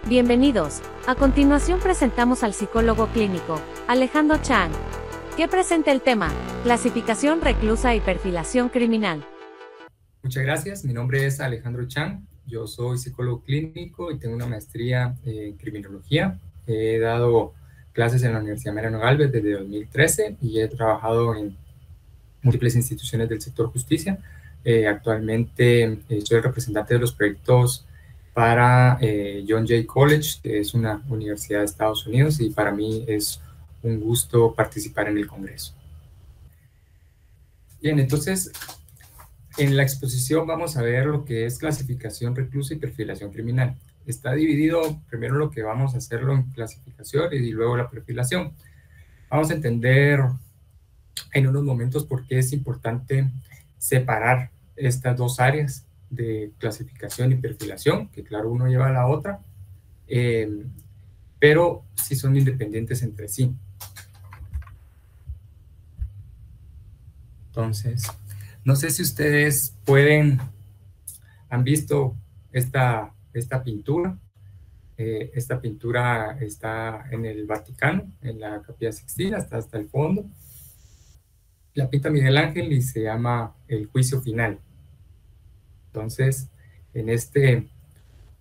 Bienvenidos. A continuación presentamos al psicólogo clínico, Alejandro Chang, que presenta el tema, clasificación reclusa y perfilación criminal. Muchas gracias, mi nombre es Alejandro Chang, yo soy psicólogo clínico y tengo una maestría en criminología. He dado clases en la Universidad Mariano Galvez desde 2013 y he trabajado en múltiples instituciones del sector justicia. Actualmente soy el representante de los proyectos para John Jay College, que es una universidad de Estados Unidos, y para mí es un gusto participar en el Congreso. Bien, entonces, en la exposición vamos a ver lo que es clasificación reclusa y perfilación criminal. Está dividido primero lo que vamos a hacerlo en clasificación y luego la perfilación. Vamos a entender en unos momentos por qué es importante separar estas dos áreas de clasificación y perfilación, que claro, uno lleva a la otra, pero sí son independientes entre sí. Entonces, no sé si ustedes han visto esta pintura. Esta pintura está en el Vaticano, en la Capilla Sixtina, está hasta el fondo. La pinta Miguel Ángel y se llama El Juicio Final. Entonces, en este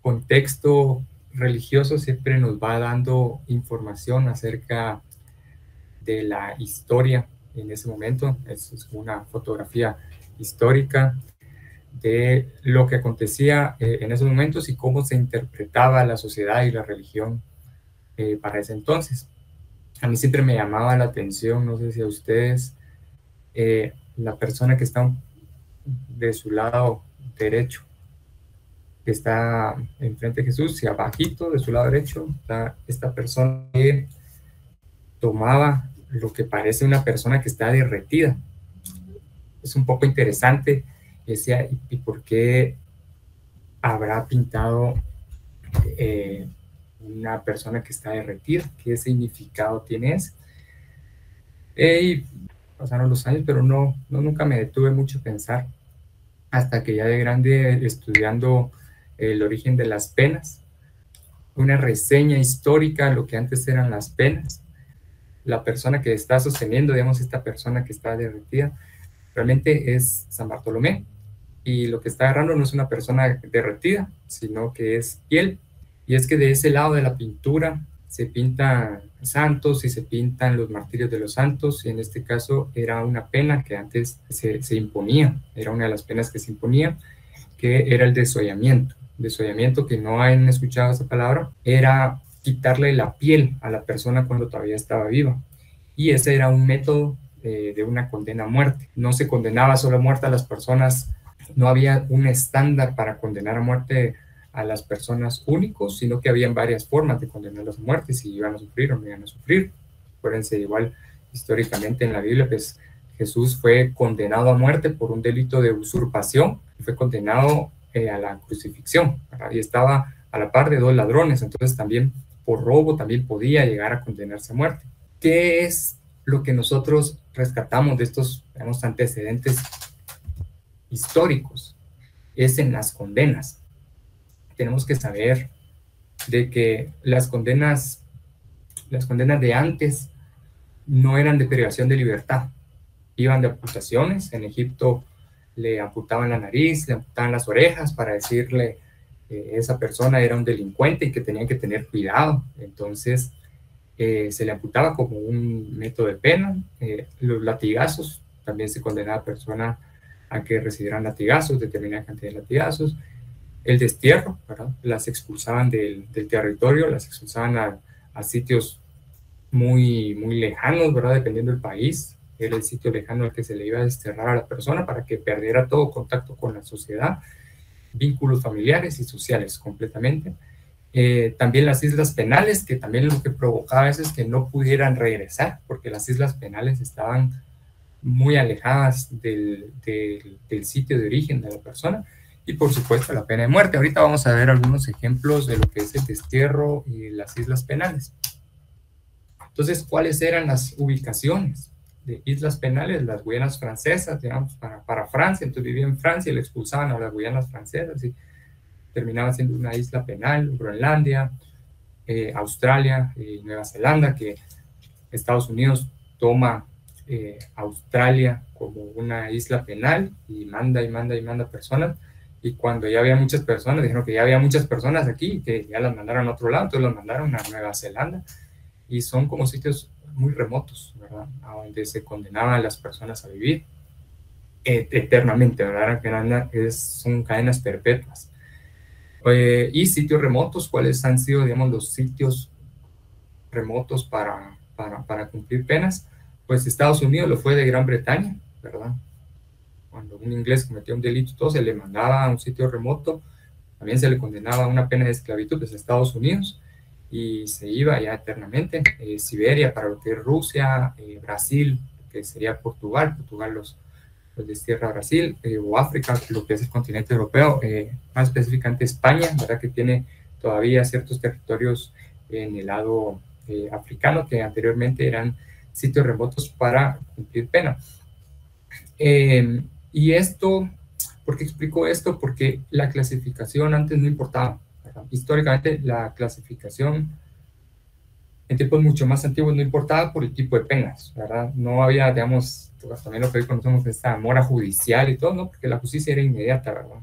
contexto religioso siempre nos va dando información acerca de la historia en ese momento. Es una fotografía histórica de lo que acontecía en esos momentos y cómo se interpretaba la sociedad y la religión para ese entonces. A mí siempre me llamaba la atención, no sé si a ustedes, la persona que está de su lado derecho, que está enfrente de Jesús, y abajito de su lado derecho está esta persona que tomaba lo que parece una persona que está derretida. Es un poco interesante y por qué habrá pintado una persona que está derretida, qué significado tiene eso. Y pasaron los años, pero nunca me detuve mucho a pensar, hasta que ya de grande, estudiando el origen de las penas, una reseña histórica de lo que antes eran las penas. La persona que está sosteniendo, digamos, esta persona que está derretida, realmente es San Bartolomé, y lo que está agarrando no es una persona derretida, sino que es piel. Y es que de ese lado de la pintura se pintan santos y se pintan los martirios de los santos, y en este caso era una pena que antes se imponía, era una de las penas que se imponía, que era el desollamiento. Desollamiento, que no han escuchado esa palabra, era quitarle la piel a la persona cuando todavía estaba viva, y ese era un método de una condena a muerte. No se condenaba solo a muerte a las personas, no había un estándar para condenar a muerte a las personas únicos, sino que habían varias formas de condenarlos a muerte, si iban a sufrir o no iban a sufrir. Acuérdense, igual históricamente en la Biblia, pues Jesús fue condenado a muerte por un delito de usurpación, y fue condenado a la crucifixión, ¿verdad? Y estaba a la par de dos ladrones, entonces también por robo también podía llegar a condenarse a muerte. ¿Qué es lo que nosotros rescatamos de estos, digamos, antecedentes históricos? Es en las condenas. Tenemos que saber de que las condenas de antes no eran de privación de libertad, iban de amputaciones. En Egipto le amputaban la nariz, le amputaban las orejas para decirle que esa persona era un delincuente y que tenían que tener cuidado. Entonces se le amputaba como un método de pena. Los latigazos, también se condenaba a personas a que recibieran latigazos, determinada cantidad de latigazos. El destierro, ¿verdad? Las expulsaban del territorio, las expulsaban a sitios muy lejanos, ¿verdad? Dependiendo del país, era el sitio lejano al que se le iba a desterrar a la persona para que perdiera todo contacto con la sociedad, vínculos familiares y sociales completamente. También las islas penales, que también lo que provocaba eso es que no pudieran regresar, porque las islas penales estaban muy alejadas del sitio de origen de la persona. Y por supuesto la pena de muerte. Ahorita vamos a ver algunos ejemplos de lo que es el destierro y las islas penales. Entonces, ¿cuáles eran las ubicaciones de islas penales? Las Guyanas francesas, digamos, para Francia. Entonces vivía en Francia y le expulsaban a las Guyanas francesas y terminaba siendo una isla penal. Groenlandia, Australia y Nueva Zelanda, que Estados Unidos toma Australia como una isla penal y manda personas, y cuando ya había muchas personas, dijeron que ya había muchas personas aquí, que ya las mandaron a otro lado, entonces las mandaron a Nueva Zelanda, y son como sitios muy remotos, ¿verdad? A donde se condenaban a las personas a vivir eternamente, ¿verdad? Son cadenas perpetuas. Y sitios remotos, ¿cuáles han sido, digamos, los sitios remotos para cumplir penas? Pues Estados Unidos lo fue de Gran Bretaña, ¿verdad? Cuando un inglés cometía un delito, todo se le mandaba a un sitio remoto, también se le condenaba a una pena de esclavitud desde Estados Unidos, y se iba ya eternamente. Siberia, para lo que es Rusia, Brasil, que sería Portugal, los destierra a Brasil, o África, lo que es el continente europeo, más específicamente España, ¿verdad? Que tiene todavía ciertos territorios en el lado africano que anteriormente eran sitios remotos para cumplir pena. Y esto, ¿por qué explico esto? Porque la clasificación antes no importaba, ¿verdad? Históricamente la clasificación en tiempos mucho más antiguos no importaba por el tipo de penas, ¿verdad? No había, digamos, también lo que hoy conocemos esta mora judicial y todo, ¿no? Porque la justicia era inmediata, ¿verdad?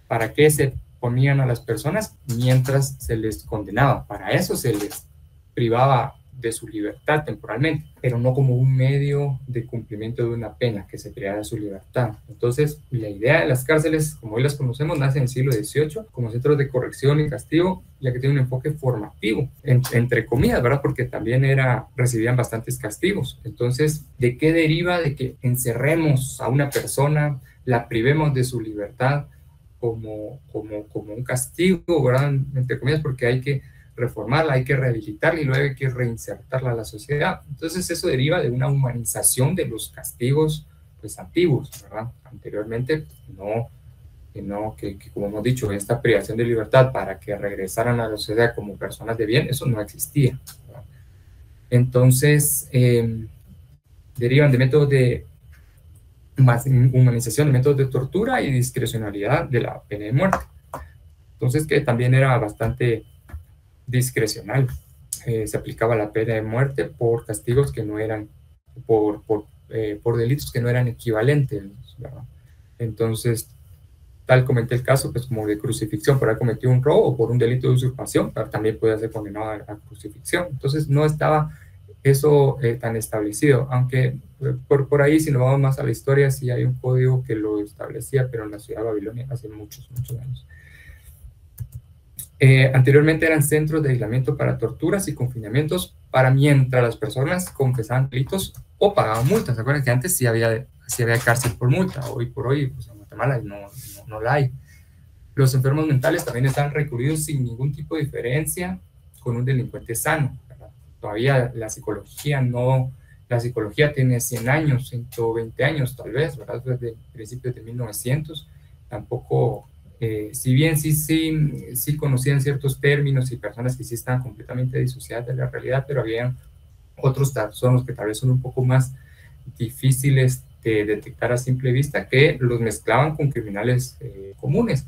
¿Para qué se ponían a las personas mientras se les condenaba? Para eso se les privaba de su libertad temporalmente, pero no como un medio de cumplimiento de una pena que se privara de su libertad. Entonces, la idea de las cárceles, como hoy las conocemos, nace en el siglo XVIII como centros de corrección y castigo, ya que tiene un enfoque formativo, entre comillas, ¿verdad? Porque también recibían bastantes castigos. Entonces, ¿de qué deriva de que encerremos a una persona, la privemos de su libertad como un castigo, ¿verdad? Entre comillas, porque hay que reformarla, hay que rehabilitarla y luego hay que reinsertarla a la sociedad? Entonces eso deriva de una humanización de los castigos pues antiguos, ¿verdad? Anteriormente que como hemos dicho, esta privación de libertad para que regresaran a la sociedad como personas de bien, eso no existía, ¿verdad? Entonces derivan de métodos de humanización, de métodos de tortura y discrecionalidad de la pena de muerte. Entonces, que también era bastante discrecional. Se aplicaba la pena de muerte por castigos que no eran, por delitos que no eran equivalentes, ¿verdad? Entonces, tal comenté el caso, pues como de crucifixión por haber cometido un robo o por un delito de usurpación, pero también podía ser condenado a crucifixión. Entonces, no estaba eso tan establecido, aunque por ahí, si nos vamos más a la historia, sí hay un código que lo establecía, pero en la ciudad de Babilonia hace muchos años. Anteriormente eran centros de aislamiento para torturas y confinamientos para mientras las personas confesaban delitos o pagaban multas. ¿Se acuerdan que antes sí había cárcel por multa? Hoy por hoy, pues en Guatemala no la hay. Los enfermos mentales también están recluidos sin ningún tipo de diferencia con un delincuente sano, ¿verdad? Todavía la psicología tiene 100 años, 120 años tal vez, ¿verdad? Desde principios de 1900, tampoco... si bien sí conocían ciertos términos y personas que sí estaban completamente disociadas de la realidad, pero había otros trastornos que tal vez son un poco más difíciles de detectar a simple vista, que los mezclaban con criminales comunes.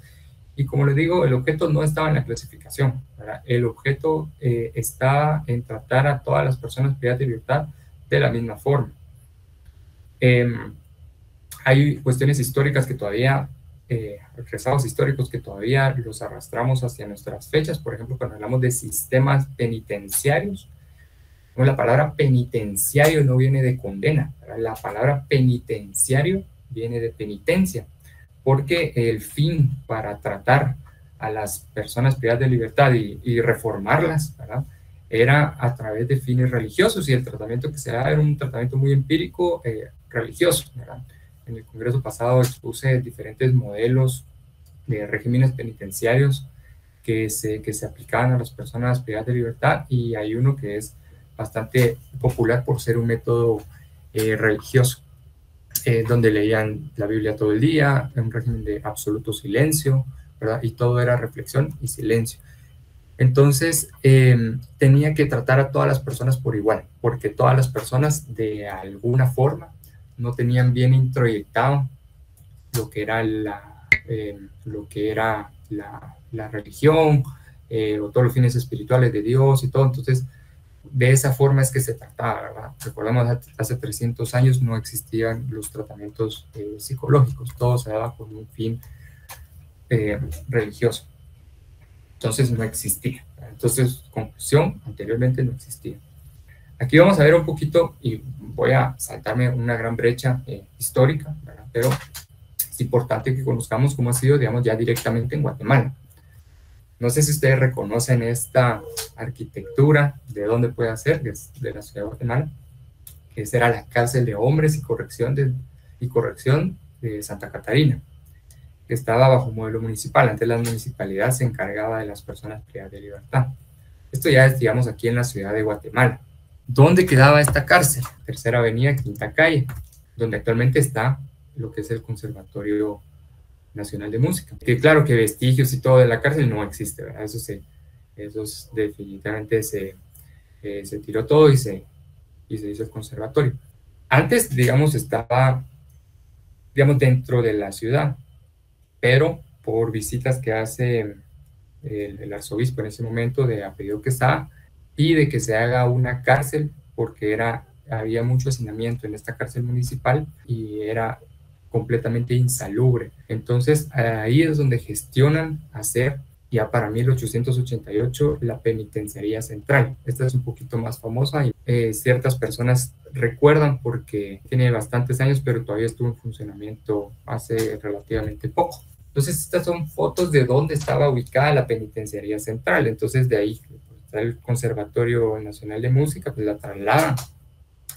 Y como les digo, el objeto no estaba en la clasificación, ¿verdad? El objeto está en tratar a todas las personas privadas de libertad de la misma forma. Hay cuestiones históricas que todavía... rezados históricos que todavía los arrastramos hacia nuestras fechas. Por ejemplo, cuando hablamos de sistemas penitenciarios, la palabra penitenciario no viene de condena, ¿verdad? La palabra penitenciario viene de penitencia, porque el fin para tratar a las personas privadas de libertad y reformarlas, ¿verdad?, era a través de fines religiosos, y el tratamiento que se da era un tratamiento muy empírico religioso, ¿verdad? En el congreso pasado expuse diferentes modelos de regímenes penitenciarios que se aplicaban a las personas privadas de libertad, y hay uno que es bastante popular por ser un método religioso, donde leían la Biblia todo el día, en un régimen de absoluto silencio, ¿verdad? Y todo era reflexión y silencio. Entonces, tenía que tratar a todas las personas por igual, porque todas las personas de alguna forma no tenían bien introyectado lo que era la religión, o todos los fines espirituales de Dios y todo. Entonces, de esa forma es que se trataba, ¿verdad? Recordemos, hace 300 años no existían los tratamientos psicológicos, todo se daba con un fin religioso. Entonces no existía. Entonces, conclusión, anteriormente no existía. Aquí vamos a ver un poquito, y voy a saltarme una gran brecha histórica, ¿verdad? Pero es importante que conozcamos cómo ha sido, digamos, ya directamente en Guatemala. No sé si ustedes reconocen esta arquitectura, de dónde puede ser, de la ciudad de Guatemala, que esa era la cárcel de hombres y corrección de Santa Catarina, que estaba bajo modelo municipal. Antes la municipalidad se encargaba de las personas privadas de libertad. Esto ya es, digamos, aquí en la ciudad de Guatemala. ¿Dónde quedaba esta cárcel? Tercera Avenida, Quinta Calle, donde actualmente está lo que es el Conservatorio Nacional de Música. Que claro que vestigios y todo de la cárcel no existe, ¿verdad? Eso definitivamente se tiró todo y se hizo el conservatorio. Antes, digamos, estaba, digamos, dentro de la ciudad, pero por visitas que hace el arzobispo en ese momento de apellido Quesada, y de que se haga una cárcel, porque había mucho hacinamiento en esta cárcel municipal y era completamente insalubre. Entonces ahí es donde gestionan hacer, ya para 1888, la penitenciaría central. Esta es un poquito más famosa y ciertas personas recuerdan porque tiene bastantes años, pero todavía estuvo en funcionamiento hace relativamente poco. Entonces estas son fotos de dónde estaba ubicada la penitenciaría central. Entonces de ahí está el Conservatorio Nacional de Música, pues la trasladan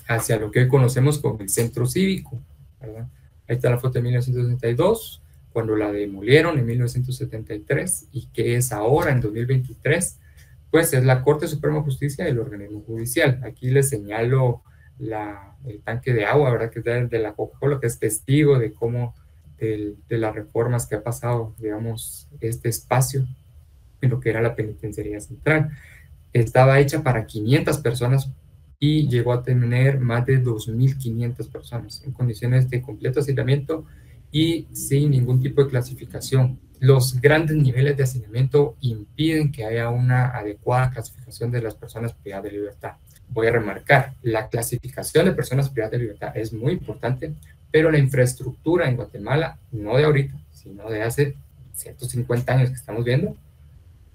hacia lo que hoy conocemos como el Centro Cívico, ¿verdad? Ahí está la foto de 1962, cuando la demolieron en 1973, y que es ahora, en 2023, pues es la Corte Suprema de Justicia y el organismo judicial. Aquí les señalo el tanque de agua, ¿verdad? Que es de la Coca-Cola, que es testigo de cómo, de las reformas que ha pasado, digamos, este espacio en lo que era la penitenciaría central. Estaba hecha para 500 personas y llegó a tener más de 2.500 personas en condiciones de completo hacinamiento y sin ningún tipo de clasificación. Los grandes niveles de hacinamiento impiden que haya una adecuada clasificación de las personas privadas de libertad. Voy a remarcar, la clasificación de personas privadas de libertad es muy importante, pero la infraestructura en Guatemala, no de ahorita, sino de hace 150 años que estamos viendo,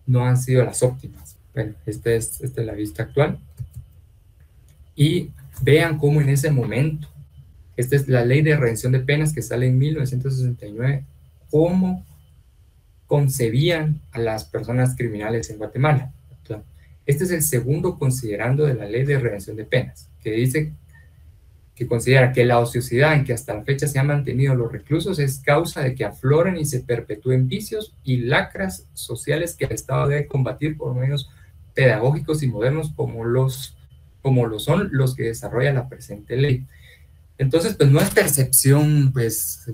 no han sido las óptimas. Bueno, esta es la vista actual. Y vean cómo en ese momento, esta es la ley de redención de penas que sale en 1969, cómo concebían a las personas criminales en Guatemala. Este es el segundo considerando de la ley de redención de penas, que dice que considera que la ociosidad en que hasta la fecha se han mantenido los reclusos es causa de que afloren y se perpetúen vicios y lacras sociales que el Estado debe combatir por medios pedagógicos y modernos como lo son los que desarrolla la presente ley. Entonces, pues no es percepción pues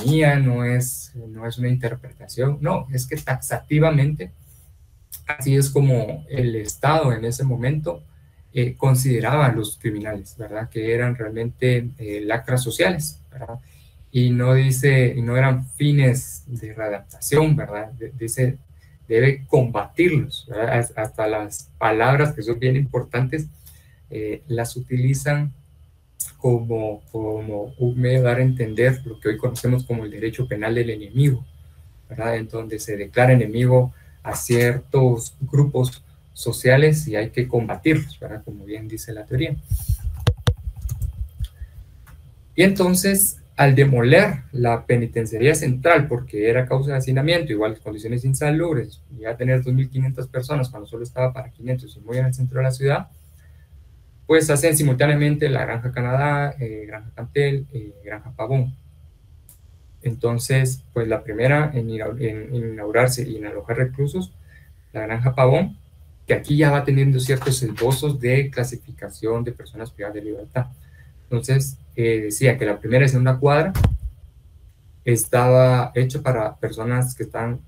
mía, no es una interpretación, no, es que taxativamente así es como el Estado en ese momento consideraba a los criminales, ¿verdad? Que eran realmente lacras sociales, ¿verdad? Y no eran fines de readaptación, ¿verdad? Dice, debe combatirlos, ¿verdad? Hasta las palabras que son bien importantes las utilizan como un medio de dar a entender lo que hoy conocemos como el derecho penal del enemigo, ¿verdad? En donde se declara enemigo a ciertos grupos sociales y hay que combatirlos, ¿verdad? Como bien dice la teoría. Y entonces, al demoler la penitenciaría central, porque era causa de hacinamiento, igual condiciones insalubres, iba a tener 2.500 personas cuando solo estaba para 500 y muy en el centro de la ciudad, pues hacen simultáneamente la Granja Canadá, Granja Cantel, Granja Pavón. Entonces, pues la primera en inaugurarse y en alojar reclusos, la Granja Pavón, que aquí ya va teniendo ciertos esbozos de clasificación de personas privadas de libertad. Entonces, decía que la primera y segunda cuadra estaba hecho para personas que están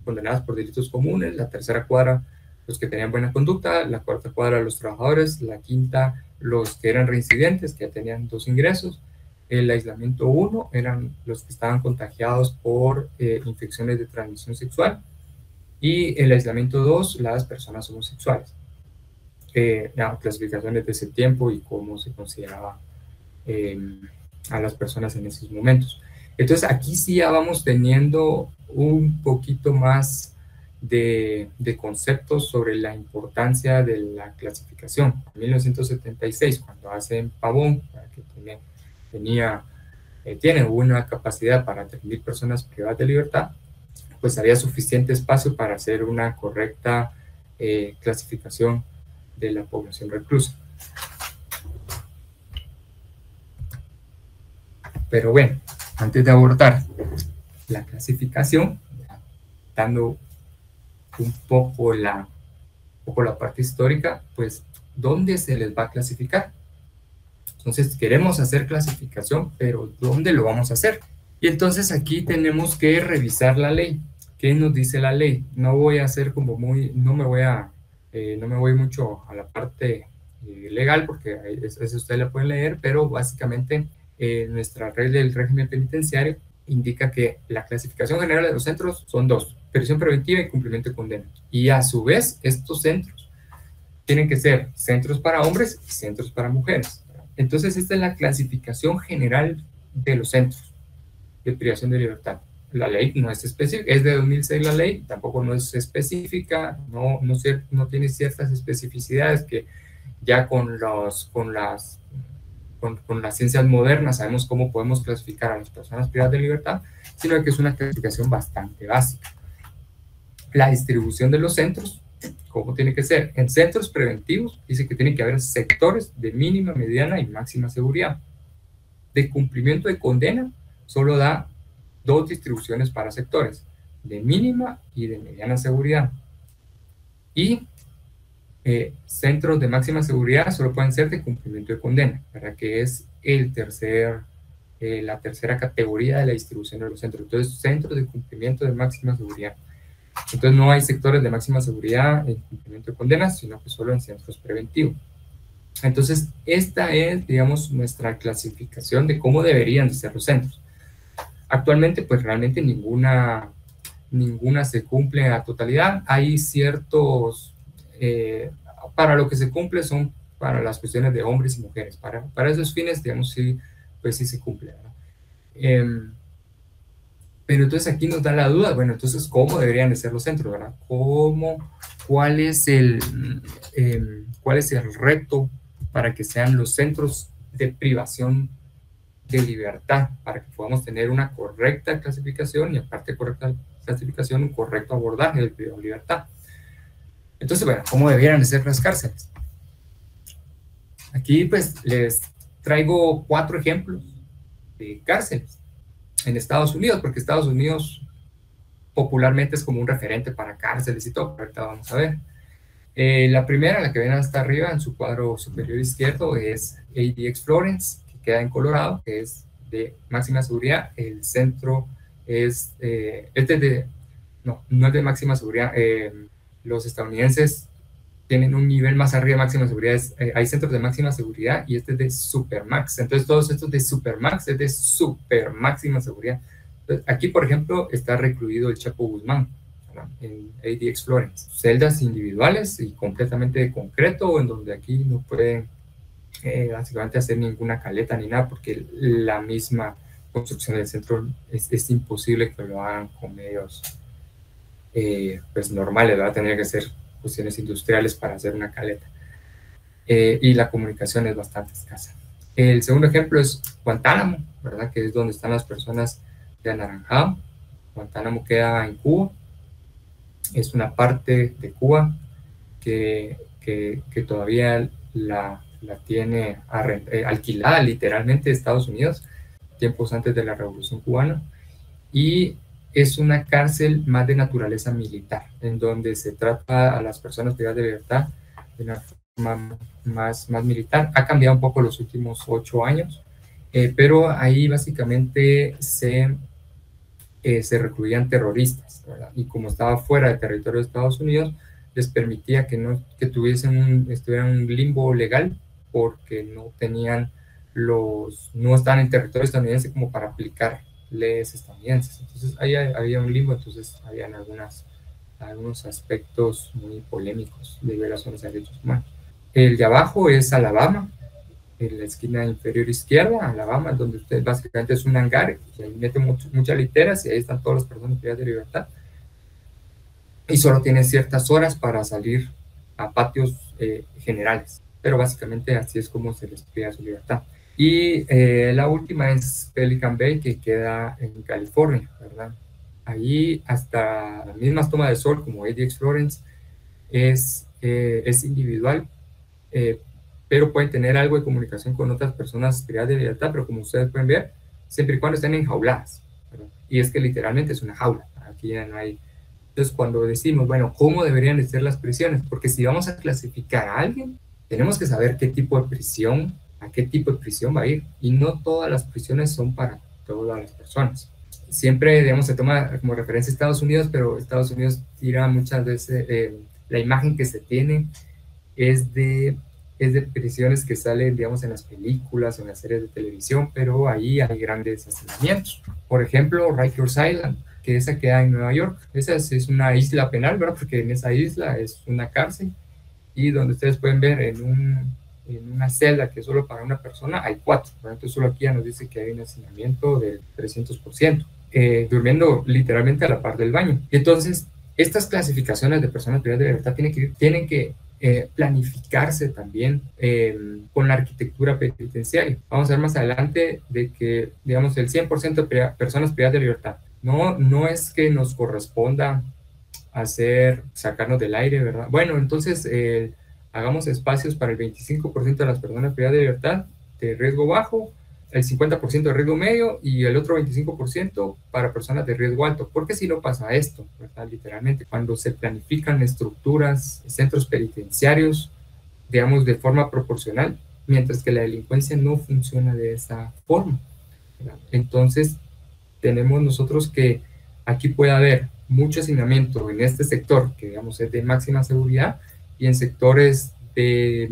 condenadas por delitos comunes, la tercera cuadra los que tenían buena conducta, la cuarta cuadra los trabajadores, la quinta los que eran reincidentes, que ya tenían 2 ingresos, el aislamiento 1 eran los que estaban contagiados por infecciones de transmisión sexual, Y el aislamiento 2, las personas homosexuales. La clasificación desde ese tiempo y cómo se consideraba a las personas en esos momentos. Entonces aquí sí ya vamos teniendo un poquito más de conceptos sobre la importancia de la clasificación. En 1976, cuando hacen Pavón, que tiene una capacidad para 3.000 personas privadas de libertad, pues había suficiente espacio para hacer una correcta clasificación de la población reclusa. Pero bueno, antes de abordar la clasificación, dando un poco la parte histórica, pues, ¿dónde se les va a clasificar? Entonces, queremos hacer clasificación, pero ¿dónde lo vamos a hacer? Y entonces aquí tenemos que revisar la ley. ¿Qué nos dice la ley? No voy a hacer como no me voy mucho a la parte legal, porque eso ustedes la pueden leer, pero básicamente nuestra ley del régimen penitenciario indica que la clasificación general de los centros son dos: prisión preventiva y cumplimiento de condena. Y a su vez, estos centros tienen que ser centros para hombres y centros para mujeres. Entonces, esta es la clasificación general de los centros de privación de libertad. La ley no es específica, es de 2006 la ley, tampoco no es específica, no tiene ciertas especificidades que ya con las ciencias modernas sabemos cómo podemos clasificar a las personas privadas de libertad, sino que es una clasificación bastante básica. La distribución de los centros, ¿cómo tiene que ser? En centros preventivos dice que tiene que haber sectores de mínima, mediana y máxima seguridad. De cumplimiento de condena solo da dos distribuciones para sectores, de mínima y de mediana seguridad. Y centros de máxima seguridad solo pueden ser de cumplimiento de condena, ¿verdad? Que es la tercera categoría de la distribución de los centros. Entonces, centros de cumplimiento de máxima seguridad. Entonces, no hay sectores de máxima seguridad en cumplimiento de condenas, sino que solo en centros preventivos. Entonces, esta es, digamos, nuestra clasificación de cómo deberían de ser los centros. Actualmente, pues realmente ninguna se cumple a totalidad. Hay ciertos, para lo que se cumple son para las cuestiones de hombres y mujeres. Para esos fines, digamos, sí, pues sí se cumple, ¿verdad? Pero entonces aquí nos da la duda, bueno, entonces, ¿cómo deberían de ser los centros, verdad? ¿Cuál es el reto para que sean los centros de privación de libertad, para que podamos tener una correcta clasificación y, aparte de correcta clasificación, un correcto abordaje del privado de libertad? Entonces, bueno, ¿cómo deberían de ser las cárceles? Aquí, pues, les traigo 4 ejemplos de cárceles en Estados Unidos, porque Estados Unidos popularmente es como un referente para cárceles y todo. Ahorita vamos a ver. La primera, la que ven hasta arriba en su cuadro superior izquierdo, es ADX Florence, que queda en Colorado, que es de máxima seguridad. El centro es, no es de máxima seguridad. Los estadounidenses tienen un nivel más arriba de máxima seguridad. Hay centros de máxima seguridad y este es de Supermax. Entonces, todos estos de Supermax es de super máxima seguridad. Entonces, aquí, por ejemplo, está recluido el Chapo Guzmán, ¿verdad? En ADX Florence. Celdas individuales y completamente de concreto, en donde aquí no pueden básicamente hacer ninguna caleta ni nada, porque la misma construcción del centro es imposible que lo hagan con medios pues normales, ¿verdad? Tendría que ser cuestiones industriales para hacer una caleta. Y la comunicación es bastante escasa. El segundo ejemplo es Guantánamo, ¿verdad? Que es donde están las personas de anaranjado. Guantánamo queda en Cuba. Es una parte de Cuba que todavía la tiene alquilada literalmente de Estados Unidos, tiempos antes de la Revolución Cubana. Y es una cárcel más de naturaleza militar, en donde se trata a las personas privadas de libertad de una forma más militar. Ha cambiado un poco los últimos 8 años, pero ahí básicamente se recluían terroristas, ¿verdad? Y como estaba fuera del territorio de Estados Unidos, les permitía que estuvieran en un limbo legal, porque no estaban en territorio estadounidense como para aplicar leyes estadounidenses. Entonces ahí había un limbo, entonces habían algunas algunos aspectos muy polémicos de violaciones a derechos humanos. El de abajo es Alabama, en la esquina inferior izquierda, Alabama, donde usted básicamente es un hangar y ahí mete muchas literas y ahí están todas las personas privadas de libertad. Y solo tiene ciertas horas para salir a patios generales, pero básicamente así es como se les priva su libertad. Y la última es Pelican Bay, que queda en California, ¿verdad? Ahí hasta las mismas tomas de sol como ADX Florence es individual, pero pueden tener algo de comunicación con otras personas privadas de libertad, pero como ustedes pueden ver, siempre y cuando estén enjauladas, ¿verdad? Y es que literalmente es una jaula, aquí ya no hay. Entonces, cuando decimos, bueno, ¿cómo deberían de ser las prisiones? Porque si vamos a clasificar a alguien, tenemos que saber qué tipo de prisión, a qué tipo de prisión va a ir. Y no todas las prisiones son para todas las personas. Siempre, digamos, se toma como referencia Estados Unidos, pero Estados Unidos tira muchas veces, la imagen que se tiene es de prisiones que salen, digamos, en las películas o en las series de televisión, pero ahí hay grandes hacinamientos. Por ejemplo, Rikers Island, que esa queda en Nueva York. Esa es una isla penal, ¿verdad? Porque en esa isla es una cárcel y donde ustedes pueden ver en una celda que es solo para una persona, hay 4, ¿verdad? Entonces solo aquí ya nos dice que hay un hacinamiento del 300%, durmiendo literalmente a la par del baño. Entonces, estas clasificaciones de personas privadas de libertad tienen que planificarse también con la arquitectura penitenciaria. Vamos a ver más adelante de que, digamos, el 100% de personas privadas de libertad no es que nos corresponda sacarnos del aire, ¿verdad? Bueno, entonces hagamos espacios para el 25% de las personas privadas de libertad de riesgo bajo, el 50% de riesgo medio y el otro 25% para personas de riesgo alto. Porque si no pasa esto, ¿verdad? Literalmente, cuando se planifican estructuras, centros penitenciarios, digamos, de forma proporcional, mientras que la delincuencia no funciona de esa forma, ¿verdad? Entonces, tenemos nosotros que aquí puede haber mucho hacinamiento en este sector, que digamos es de máxima seguridad, y en sectores de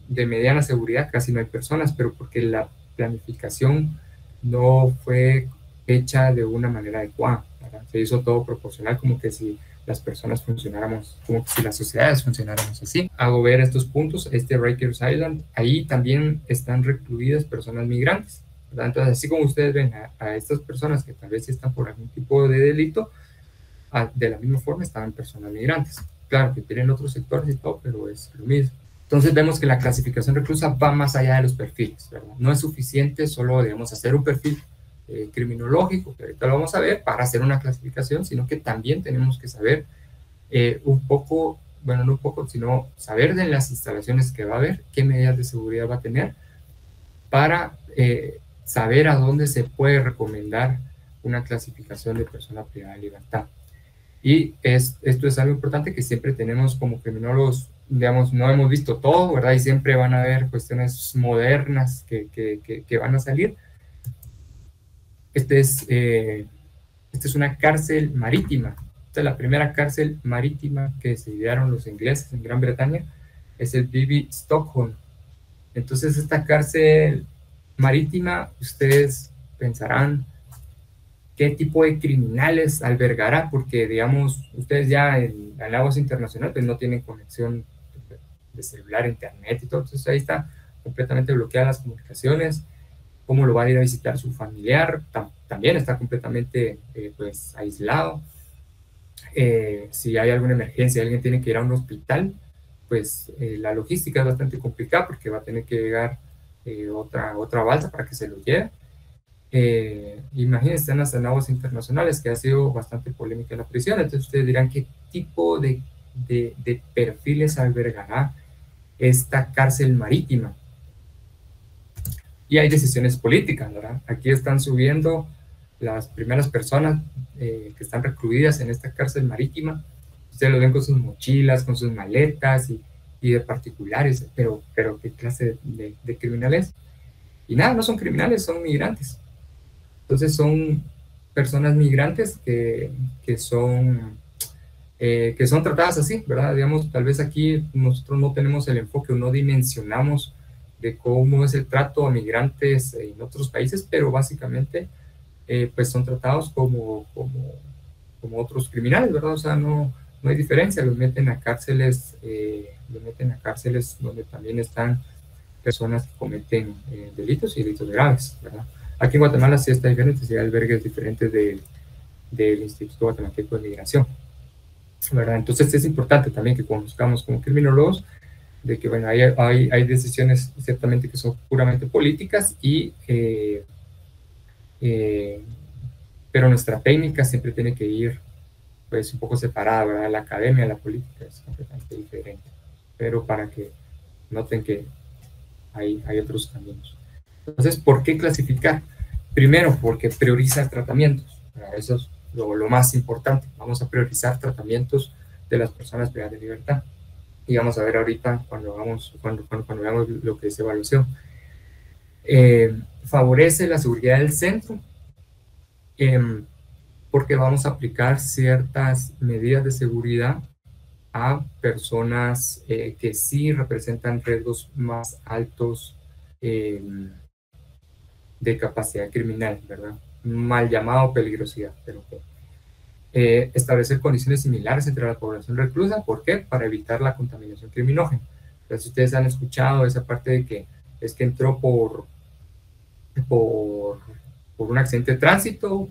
mediana seguridad casi no hay personas, pero porque la planificación no fue hecha de una manera adecuada, ¿verdad? Se hizo todo proporcional, como que si las personas funcionáramos, como que si las sociedades funcionáramos así. Hago ver estos puntos, Rikers Island, ahí también están recluidas personas migrantes, ¿verdad? Entonces, así como ustedes ven a estas personas que tal vez están por algún tipo de delito, de la misma forma están personas migrantes. Claro que tienen otros sectores y todo, pero es lo mismo. Entonces vemos que la clasificación reclusa va más allá de los perfiles, ¿verdad? No es suficiente solo, digamos, hacer un perfil criminológico, que ahorita lo vamos a ver, para hacer una clasificación, sino que también tenemos que saber un poco, bueno, no un poco, sino saber de las instalaciones que va a haber, qué medidas de seguridad va a tener, para saber a dónde se puede recomendar una clasificación de persona privada de libertad. Y esto es algo importante que siempre tenemos como criminólogos, digamos, no hemos visto todo, ¿verdad? Y siempre van a haber cuestiones modernas que van a salir. Esta es una cárcel marítima. Esta es la primera cárcel marítima que se idearon los ingleses en Gran Bretaña. Es el BB Stockholm. Entonces, esta cárcel marítima, ustedes pensarán, ¿qué tipo de criminales albergará? Porque, digamos, ustedes ya en aguas internacionales pues no tienen conexión de celular, internet y todo. Entonces ahí está completamente bloqueadas las comunicaciones. ¿Cómo lo va a ir a visitar su familiar? También está completamente pues aislado. Si hay alguna emergencia, alguien tiene que ir a un hospital, pues la logística es bastante complicada porque va a tener que llegar otra balsa para que se lo lleve. Imagínense en las aguas internacionales, que ha sido bastante polémica la prisión. Entonces ustedes dirán, ¿qué tipo de perfiles albergará esta cárcel marítima? Y hay decisiones políticas, ¿verdad? Aquí están subiendo las primeras personas que están recluidas en esta cárcel marítima. Ustedes lo ven con sus mochilas, con sus maletas y de particulares, pero ¿qué clase de criminales? Y nada, no son criminales, son migrantes. Entonces son personas migrantes que son tratadas así, ¿verdad? Digamos, tal vez aquí nosotros no tenemos el enfoque o no dimensionamos de cómo es el trato a migrantes en otros países, pero básicamente pues son tratados como como otros criminales, ¿verdad? O sea, no hay diferencia, los meten a cárceles donde también están personas que cometen delitos y delitos graves, ¿verdad? Aquí en Guatemala sí está diferente, sí hay albergues diferentes del Instituto Guatemalteco de Migración, ¿verdad? Entonces es importante también que conozcamos como criminólogos de que, bueno, hay decisiones ciertamente que son puramente políticas pero nuestra técnica siempre tiene que ir pues un poco separada, ¿verdad? La academia, la política es completamente diferente, pero para que noten que hay otros caminos. Entonces, ¿por qué clasificar? Primero, porque prioriza tratamientos, ¿verdad? Eso es lo más importante. Vamos a priorizar tratamientos de las personas privadas de libertad. Y vamos a ver ahorita cuando veamos lo que es evaluación. Favorece la seguridad del centro, porque vamos a aplicar ciertas medidas de seguridad a personas que sí representan riesgos más altos de capacidad criminal, ¿verdad? Mal llamado peligrosidad, pero establecer condiciones similares entre la población reclusa. ¿Por qué? Para evitar la contaminación criminógena. Entonces, ustedes han escuchado esa parte de que es que entró por un accidente de tránsito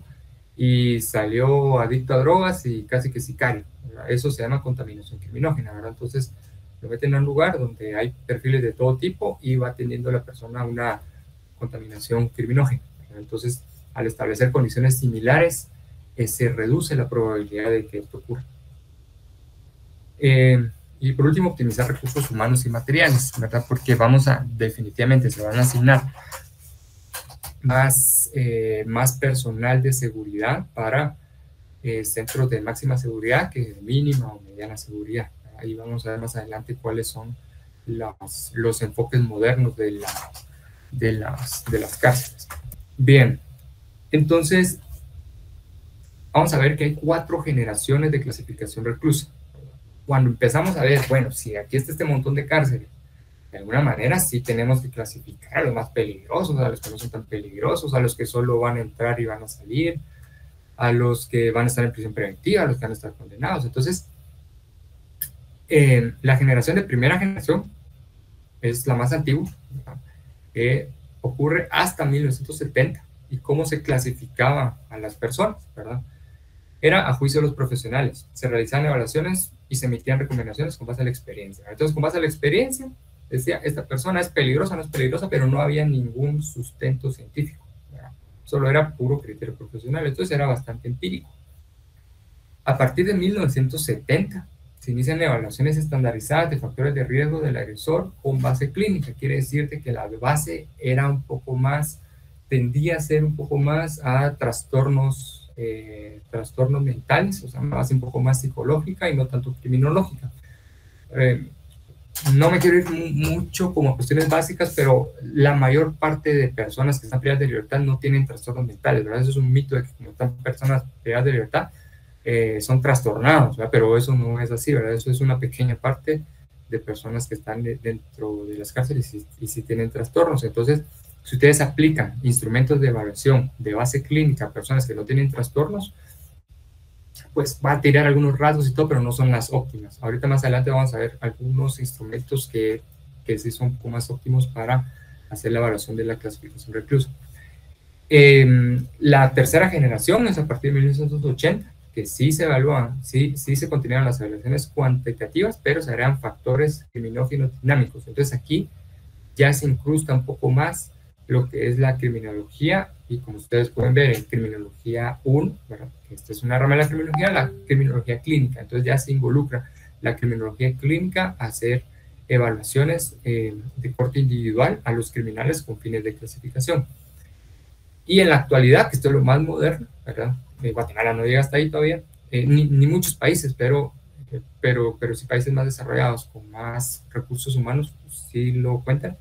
y salió adicto a drogas y casi que sicario, ¿verdad? Eso se llama contaminación criminógena, ¿verdad? Entonces, lo meten en un lugar donde hay perfiles de todo tipo y va teniendo la persona una contaminación criminógena, ¿verdad? Entonces, al establecer condiciones similares, se reduce la probabilidad de que esto ocurra. Y por último, optimizar recursos humanos y materiales, ¿verdad? Porque definitivamente se van a asignar más personal de seguridad para centros de máxima seguridad que de mínima o mediana seguridad. Ahí vamos a ver más adelante cuáles son los enfoques modernos de las cárceles. Bien, entonces vamos a ver que hay 4 generaciones de clasificación reclusa. Cuando empezamos a ver, bueno, si aquí está este montón de cárceles, de alguna manera sí tenemos que clasificar a los más peligrosos, a los que no son tan peligrosos, a los que solo van a entrar y van a salir, a los que van a estar en prisión preventiva, a los que van a estar condenados. Entonces, la generación de primera generación es la más antigua, ocurre hasta 1970. ¿Y cómo se clasificaba a las personas, verdad? Era a juicio de los profesionales. Se realizaban evaluaciones y se emitían recomendaciones con base a la experiencia. Entonces, con base a la experiencia, decía, esta persona es peligrosa, no es peligrosa, pero no había ningún sustento científico, ¿verdad? Solo era puro criterio profesional. Entonces, era bastante empírico. A partir de 1970, se inician evaluaciones estandarizadas de factores de riesgo del agresor con base clínica. Quiere decirte que la base era un poco más, tendía a ser un poco más a trastornos mentales, o sea, una base un poco más psicológica y no tanto criminológica. No me quiero ir mucho como cuestiones básicas, pero la mayor parte de personas que están privadas de libertad no tienen trastornos mentales, ¿verdad? Eso es un mito de que como están personas privadas de libertad, son trastornados, ¿verdad? Pero eso no es así, ¿verdad? Eso es una pequeña parte de personas que están dentro de las cárceles y sí tienen trastornos. Entonces, si ustedes aplican instrumentos de evaluación de base clínica a personas que no tienen trastornos, pues va a tirar algunos rasgos y todo, pero no son las óptimas. Ahorita más adelante vamos a ver algunos instrumentos que sí son un poco más óptimos para hacer la evaluación de la clasificación reclusa. La tercera generación es a partir de 1980, que sí se evalúan, sí se continúan las evaluaciones cuantitativas, pero se agregan factores criminógenos dinámicos. Entonces aquí ya se incrusta un poco más lo que es la criminología, y como ustedes pueden ver en criminología 1, ¿verdad? Esta es una rama de la criminología clínica. Entonces ya se involucra la criminología clínica a hacer evaluaciones de corte individual a los criminales con fines de clasificación. Y en la actualidad, que esto es lo más moderno, ¿verdad? Guatemala no llega hasta ahí todavía, ni muchos países, pero sí países más desarrollados con más recursos humanos, pues sí lo cuentan,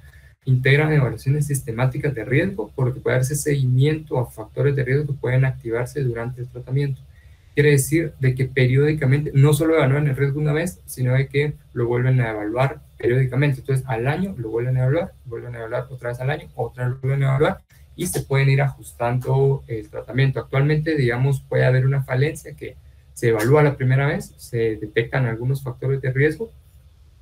integran evaluaciones sistemáticas de riesgo, por lo que puede darse seguimiento a factores de riesgo que pueden activarse durante el tratamiento. Quiere decir de que periódicamente, no solo evalúan el riesgo una vez, sino de que lo vuelven a evaluar periódicamente. Entonces, al año lo vuelven a evaluar otra vez al año, otra vez lo vuelven a evaluar, y se pueden ir ajustando el tratamiento. Actualmente, digamos, puede haber una falencia que se evalúa la primera vez, se detectan algunos factores de riesgo,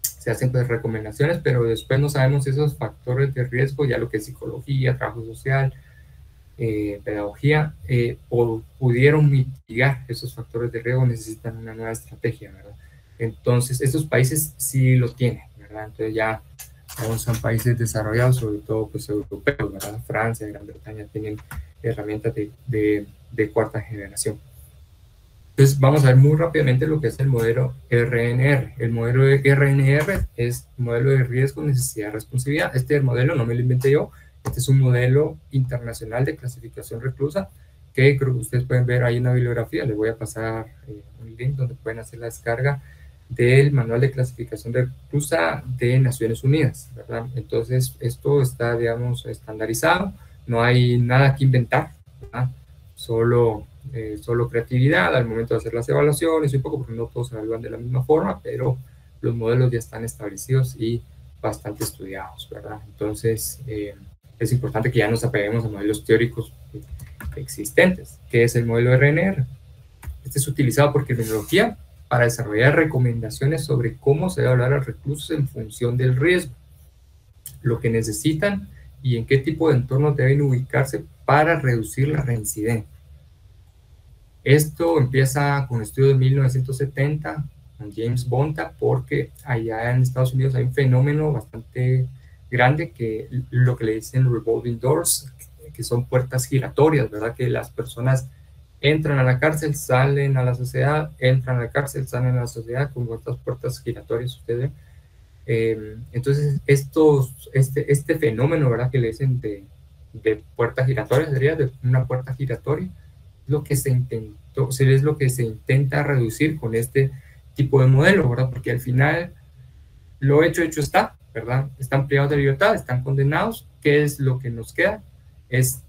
se hacen pues recomendaciones, pero después no sabemos esos factores de riesgo, ya lo que es psicología, trabajo social, pedagogía, o pudieron mitigar esos factores de riesgo, necesitan una nueva estrategia, ¿verdad? Entonces, estos países sí lo tienen, ¿verdad? Entonces ya son países desarrollados, sobre todo pues europeos, ¿verdad? Francia, Gran Bretaña tienen herramientas de cuarta generación. Entonces vamos a ver muy rápidamente lo que es el modelo RNR. El modelo de RNR es modelo de riesgo, necesidad, responsabilidad. Este modelo no me lo inventé yo, este es un modelo internacional de clasificación reclusa que creo que ustedes pueden ver ahí en la bibliografía. Les voy a pasar un link donde pueden hacer la descarga del manual de clasificación reclusa de Naciones Unidas, ¿verdad? Entonces esto está, digamos, estandarizado, no hay nada que inventar, ¿verdad? Solo creatividad al momento de hacer las evaluaciones, un poco porque no todos se evalúan de la misma forma, pero los modelos ya están establecidos y bastante estudiados, ¿verdad? Entonces, es importante que ya nos apeguemos a modelos teóricos existentes. ¿Qué es el modelo RNR? Este es utilizado por criminología para desarrollar recomendaciones sobre cómo se debe evaluar a reclusos en función del riesgo, lo que necesitan y en qué tipo de entornos deben ubicarse para reducir la reincidencia. Esto empieza con un estudio de 1970 con James Bonta, porque allá en Estados Unidos hay un fenómeno bastante grande que lo que le dicen revolving doors, que son puertas giratorias, ¿verdad? Que las personas entran a la cárcel, salen a la sociedad, entran a la cárcel, salen a la sociedad con estas puertas giratorias, ustedes ven. Entonces, este fenómeno, ¿verdad? Que le dicen de puertas giratorias, sería de una puerta giratoria, lo que se intentó, es lo que se intenta reducir con este tipo de modelo, ¿verdad? Porque al final lo hecho está, ¿verdad? Están privados de libertad, están condenados. ¿Qué es lo que nos queda? Es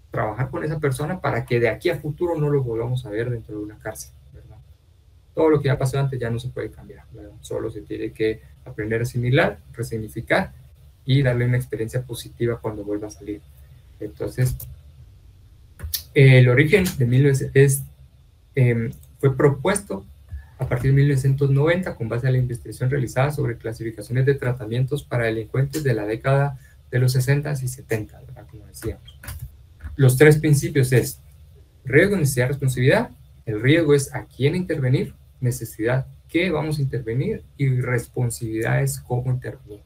trabajar con esa persona para que de aquí a futuro no lo volvamos a ver dentro de una cárcel, ¿verdad? Todo lo que ya pasó antes ya no se puede cambiar, ¿verdad? Solo se tiene que aprender a asimilar, resignificar y darle una experiencia positiva cuando vuelva a salir. Entonces, el origen de fue propuesto a partir de 1990 con base a la investigación realizada sobre clasificaciones de tratamientos para delincuentes de la década de los 60 y 70, ¿verdad? Como decíamos. Los tres principios es riesgo, necesidad, responsabilidad. El riesgo es a quién intervenir, necesidad, qué vamos a intervenir y responsabilidad es cómo intervenir.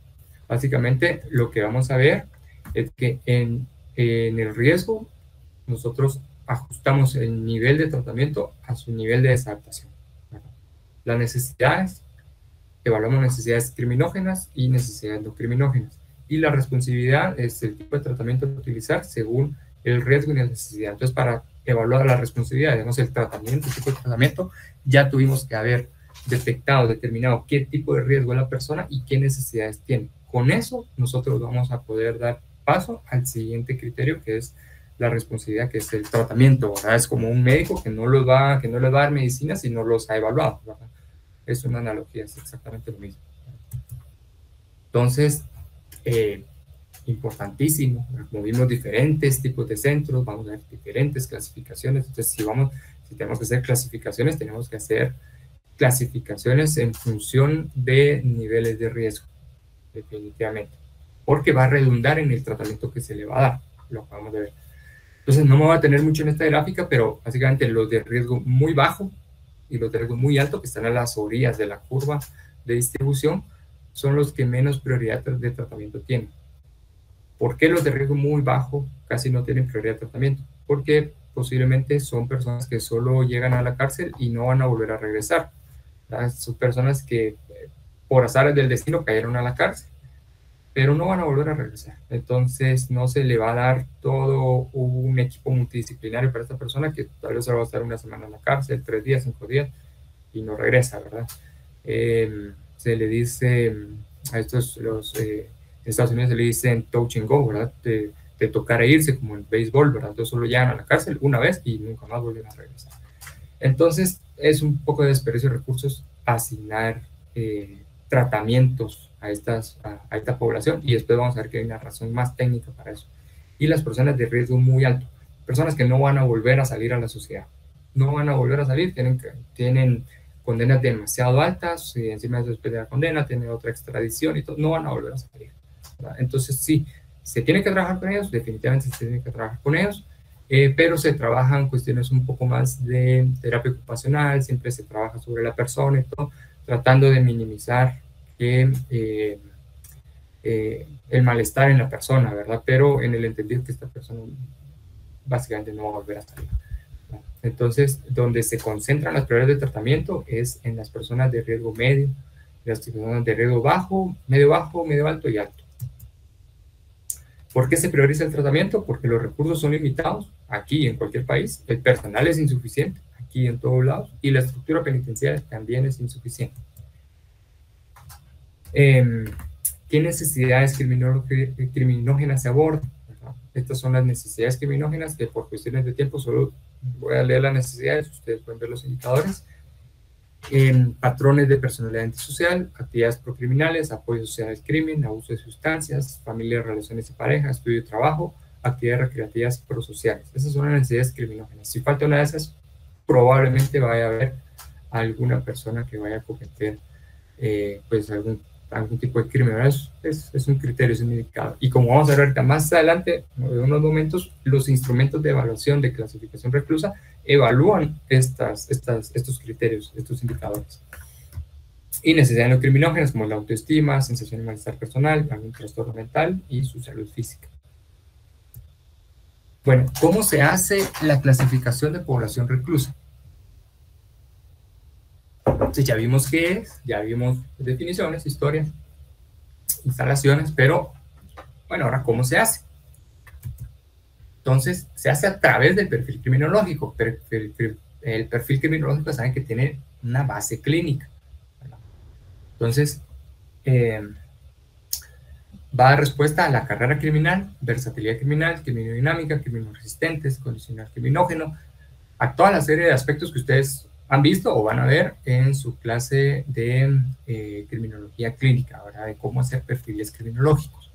Básicamente lo que vamos a ver es que en el riesgo nosotros ajustamos el nivel de tratamiento a su nivel de desadaptación. Las necesidades, evaluamos necesidades criminógenas y necesidades no criminógenas. Y la responsabilidad es el tipo de tratamiento a utilizar según el riesgo y la necesidad. Entonces, para evaluar la responsabilidad, digamos, el tratamiento, el tipo de tratamiento, ya tuvimos que haber detectado, determinado qué tipo de riesgo es la persona y qué necesidades tiene. Con eso, nosotros vamos a poder dar paso al siguiente criterio, que es la responsabilidad, que es el tratamiento, ¿verdad? Es como un médico que no les va a dar medicina si no los ha evaluado, ¿verdad? Es una analogía, es exactamente lo mismo. Entonces, importantísimo, como vimos diferentes tipos de centros, vamos a ver diferentes clasificaciones. Entonces, si tenemos que hacer clasificaciones, tenemos que hacer clasificaciones en función de niveles de riesgo, definitivamente, porque va a redundar en el tratamiento que se le va a dar, lo acabamos de ver. Entonces, no me voy a tener mucho en esta gráfica, pero básicamente los de riesgo muy bajo y los de riesgo muy alto, que están a las orillas de la curva de distribución, son los que menos prioridad de tratamiento tienen. ¿Por qué los de riesgo muy bajo casi no tienen prioridad de tratamiento? Porque posiblemente son personas que solo llegan a la cárcel y no van a volver a regresar. Son personas que por azares del destino cayeron a la cárcel, pero no van a volver a regresar. Entonces no se le va a dar todo un equipo multidisciplinario para esta persona que tal vez solo va a estar una semana en la cárcel, 3 días, 5 días, y no regresa, ¿verdad? Se le dice a estos, en Estados Unidos se le dicen touch and go, ¿verdad? De tocar e irse, como en béisbol, ¿verdad? Entonces solo llegan a la cárcel una vez y nunca más vuelven a regresar. Entonces es un poco de desperdicio de recursos asignar tratamientos a esta población, y después vamos a ver que hay una razón más técnica para eso. Y las personas de riesgo muy alto, personas que no van a volver a salir a la sociedad, no van a volver a salir, tienen condenas demasiado altas, y encima de eso después de la condena tienen otra extradición y todo, no van a volver a salir, ¿verdad? Entonces sí, se tiene que trabajar con ellos, definitivamente se tiene que trabajar con ellos, pero se trabajan cuestiones un poco más de terapia ocupacional, siempre se trabaja sobre la persona y todo, tratando de minimizar el malestar en la persona, ¿verdad? Pero en el entendido que esta persona básicamente no va a volver a salir. Entonces, donde se concentran las prioridades de tratamiento es en las personas de riesgo medio, las personas de riesgo bajo, medio alto y alto. ¿Por qué se prioriza el tratamiento? Porque los recursos son limitados aquí en cualquier país, el personal es insuficiente aquí en todos lados y la estructura penitenciaria también es insuficiente. ¿Qué necesidades criminógenas se abordan? Estas son las necesidades criminógenas que por cuestiones de tiempo solo voy a leer las necesidades, ustedes pueden ver los indicadores. Patrones de personalidad antisocial, actividades procriminales, apoyo social al crimen, abuso de sustancias, familia, relaciones de pareja, estudio y trabajo, actividades recreativas prosociales. Esas son las necesidades criminógenas. Si falta una de esas, probablemente vaya a haber alguna persona que vaya a cometer pues algún tipo de crimen. Es un criterio, es un indicador. Y como vamos a ver ahorita más adelante, en unos momentos, los instrumentos de evaluación de clasificación reclusa evalúan estos criterios, estos indicadores. Y necesidades no criminógenas como la autoestima, sensación de malestar personal, algún trastorno mental y su salud física. Bueno, ¿cómo se hace la clasificación de población reclusa? Entonces ya vimos qué es, ya vimos definiciones, historias, instalaciones, pero bueno, ahora ¿cómo se hace? Entonces, se hace a través del perfil criminológico. El perfil criminológico saben que tiene una base clínica, ¿verdad? Entonces, va a dar respuesta a la carrera criminal, versatilidad criminal, criminodinámica, criminogresistentes, condicional criminógeno, a toda la serie de aspectos que ustedes han visto o van a ver en su clase de criminología clínica, ¿verdad? De cómo hacer perfiles criminológicos.